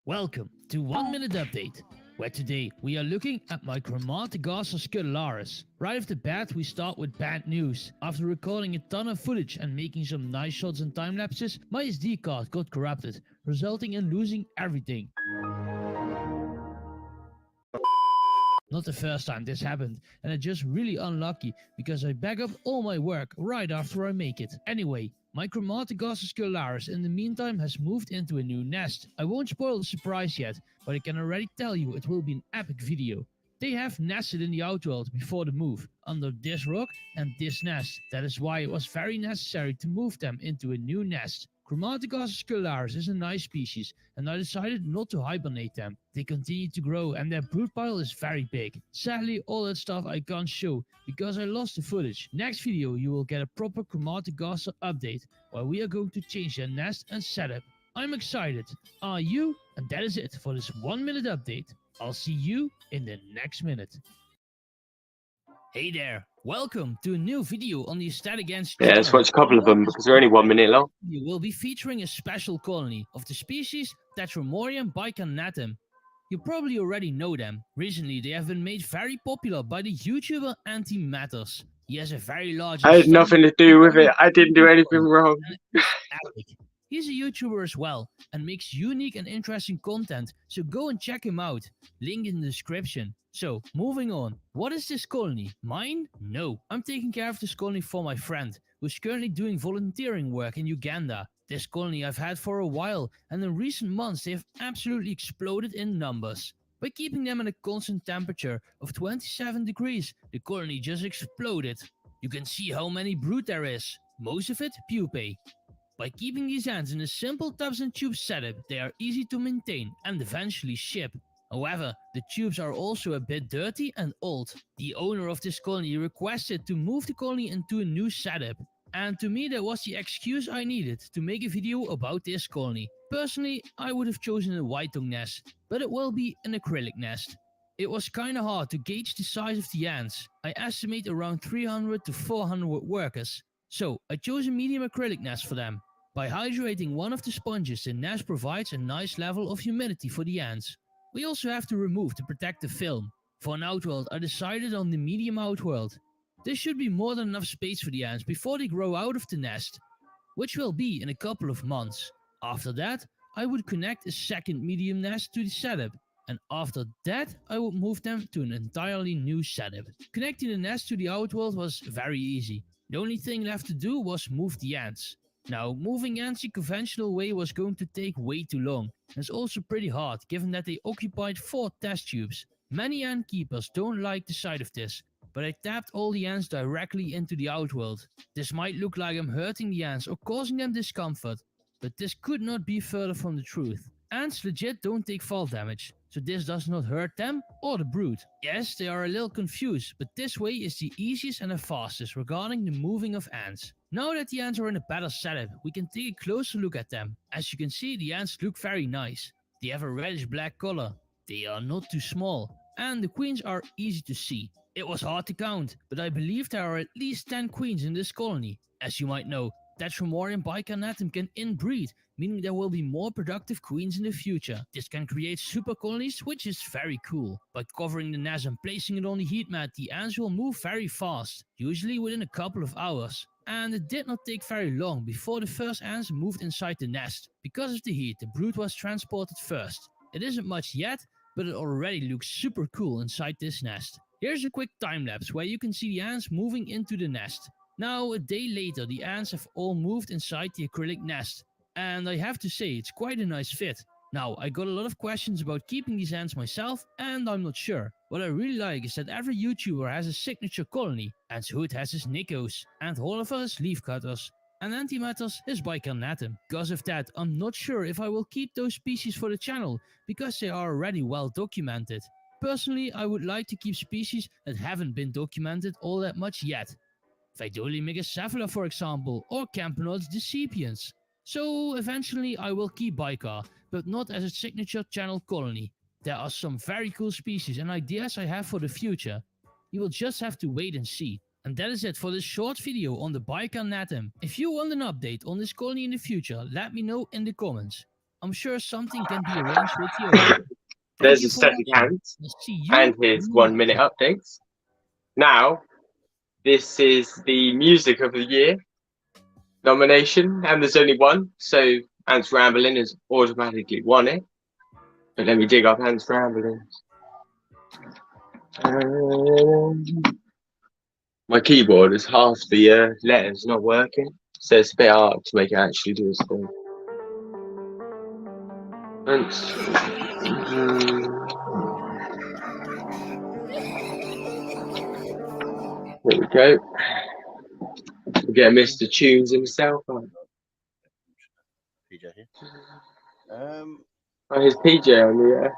Welcome to 1 Minute Update, where today we are looking at my Chromatogaster scutellaris. Right off the bat we start with bad news. After recording a ton of footage and making some nice shots and time lapses, my SD card got corrupted, resulting in losing everything. Not the first time this happened, and it's just really unlucky because I back up all my work right after I make it. Anyway, my Chromatogaster scutellaris in the meantime has moved into a new nest. I won't spoil the surprise yet, but I can already tell you it will be an epic video. They have nested in the outworld before the move, under this rock and this nest. That is why it was very necessary to move them into a new nest. Chromatogaster scutellaris is a nice species, and I decided not to hibernate them. They continue to grow and their brood pile is very big. Sadly, all that stuff I can't show because I lost the footage. Next video you will get a proper Chromatogaster update, where we are going to change their nest and setup. I'm excited. Are you? And that is it for this 1 minute update. I'll see you in the next minute. Hey there, welcome to a new video on the Static Ants Yeah, let's channel. watch a couple of them because they're only 1 minute long. You will be featuring a special colony of the species Tetromorium bicarnatum. You probably already know them. Recently they have been made very popular by the YouTuber Antimatters. He has a very large... I had nothing to do with it. I didn't do anything wrong. Epic. He's a YouTuber as well and makes unique and interesting content, so go and check him out. Link in the description. So, moving on. What is this colony? Mine? No. I'm taking care of this colony for my friend, who's currently doing volunteering work in Uganda. This colony I've had for a while, and in recent months they have absolutely exploded in numbers. By keeping them at a constant temperature of 27 degrees, the colony just exploded. You can see how many brood there is, most of it pupae. By keeping these ants in a simple tubs and tubes setup, they are easy to maintain and eventually ship. However, the tubes are also a bit dirty and old. The owner of this colony requested to move the colony into a new setup. And to me that was the excuse I needed to make a video about this colony. Personally, I would have chosen a white tongue nest, but it will be an acrylic nest. It was kinda hard to gauge the size of the ants. I estimate around 300 to 400 workers. So I chose a medium acrylic nest for them. By hydrating one of the sponges, the nest provides a nice level of humidity for the ants. We also have to remove the protective film. For an outworld, I decided on the medium outworld. This should be more than enough space for the ants before they grow out of the nest, which will be in a couple of months. After that, I would connect a second medium nest to the setup, and after that I would move them to an entirely new setup. Connecting the nest to the outworld was very easy. The only thing left to do was move the ants. Now, moving ants the conventional way was going to take way too long. It's also pretty hard given that they occupied 4 test tubes. Many ant keepers don't like the sight of this, but I tapped all the ants directly into the outworld. This might look like I'm hurting the ants or causing them discomfort, but this could not be further from the truth. Ants legit don't take fall damage, so this does not hurt them or the brood. Yes, they are a little confused, but this way is the easiest and the fastest regarding the moving of ants. Now that the ants are in a better setup, we can take a closer look at them. As you can see, the ants look very nice. They have a reddish black color. They are not too small, and the queens are easy to see. It was hard to count, but I believe there are at least 10 queens in this colony. As you might know, Tetromorium bicarnatum can inbreed, meaning there will be more productive queens in the future. This can create super colonies, which is very cool. By covering the nest and placing it on the heat mat, the ants will move very fast, usually within a couple of hours. And it did not take very long before the first ants moved inside the nest. Because of the heat, the brood was transported first. It isn't much yet, but it already looks super cool inside this nest. Here's a quick time lapse where you can see the ants moving into the nest. Now, a day later, the ants have all moved inside the acrylic nest, and I have to say it's quite a nice fit. Now, I got a lot of questions about keeping these ants myself, and I'm not sure. What I really like is that every YouTuber has a signature colony. Ants Hood has his Nikos, Ant Oliver has leafcutters, and Antimatters is bicarnatum. Because of that, I'm not sure if I will keep those species for the channel, because they are already well documented. Personally, I would like to keep species that haven't been documented all that much yet. Phaidolimegacephala, for example, or Camponoides decipiens. So eventually I will keep bicar, but not as a signature channel colony. There are some very cool species and ideas I have for the future. You will just have to wait and see. And that is it for this short video on the Baikal Natim. If you want an update on this colony in the future, let me know in the comments. I'm sure something can be arranged with the owner. There's you a for static watching. ant I'll see you and his in the 1 next minute one. updates. Now, this is the music of the year nomination, and there's only one, so Ants Rambling has automatically won it. But let me dig up Ants Rambling. My keyboard is half the letters not working, so it's a bit hard to make it actually do its thing. Ants. There we go. We get Mr. Tunes himself on. PJ here. Oh, here's PJ on the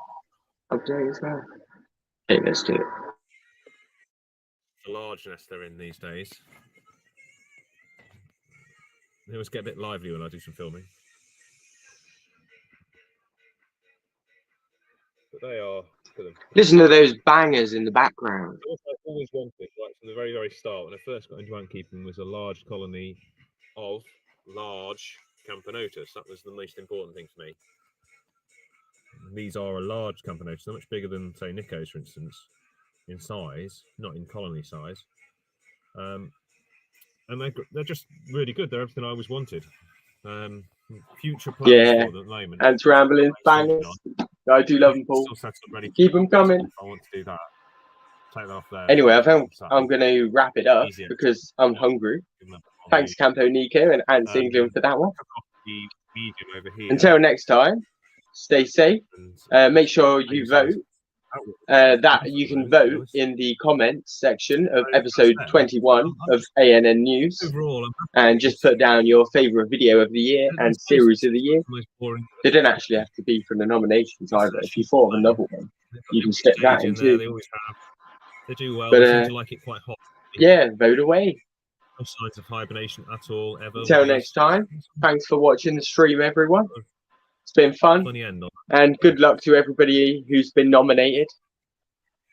update as well. Okay, let's do it. The large nest they're in these days. They always get a bit lively when I do some filming. But they are for them. Listen to those bangers in the background. What I've always wanted, right from the very, very start, when I first got into ant keeping, was a large colony of large Camponotus. That was the most important thing for me. These are a large Camponotus. They're much bigger than, say, Nikos, for instance, in size, not in colony size. And they're just really good. They're everything I always wanted. Future plans Yeah, for them at the moment. Ants Rambling bangers. I do love them, Paul. Still set up ready. Keep them coming. If I want to do that, take that off there. Anyway, I think I'm going to wrap it up because I'm hungry. Thanks, Campo Nico and Ants England for that one. The medium over here. Until next time, stay safe. Make sure you vote. That you can vote in the comments section of episode 21 of ANN News, and just put down your favourite video of the year and series of the year. They don't actually have to be from the nominations either. If you thought of another one, you can stick that in too. They always have. They do well. But, They seem to like it quite hot. Yeah, vote away. No signs of hibernation at all, ever. Until next time, thanks for watching the stream, everyone. It's been fun, and good luck to everybody who's been nominated.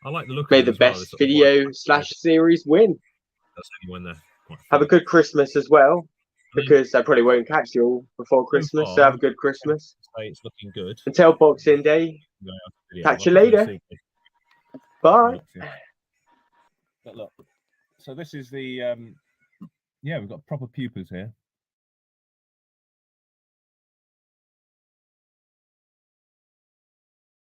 I like the look. May the best video / series win. That's only when they're quite have a good Christmas as well, because I probably won't catch you all before Christmas. So have a good Christmas. It's looking good. Until Boxing Day. Catch you later. Bye. But look, so this is the yeah, we've got proper pupas here.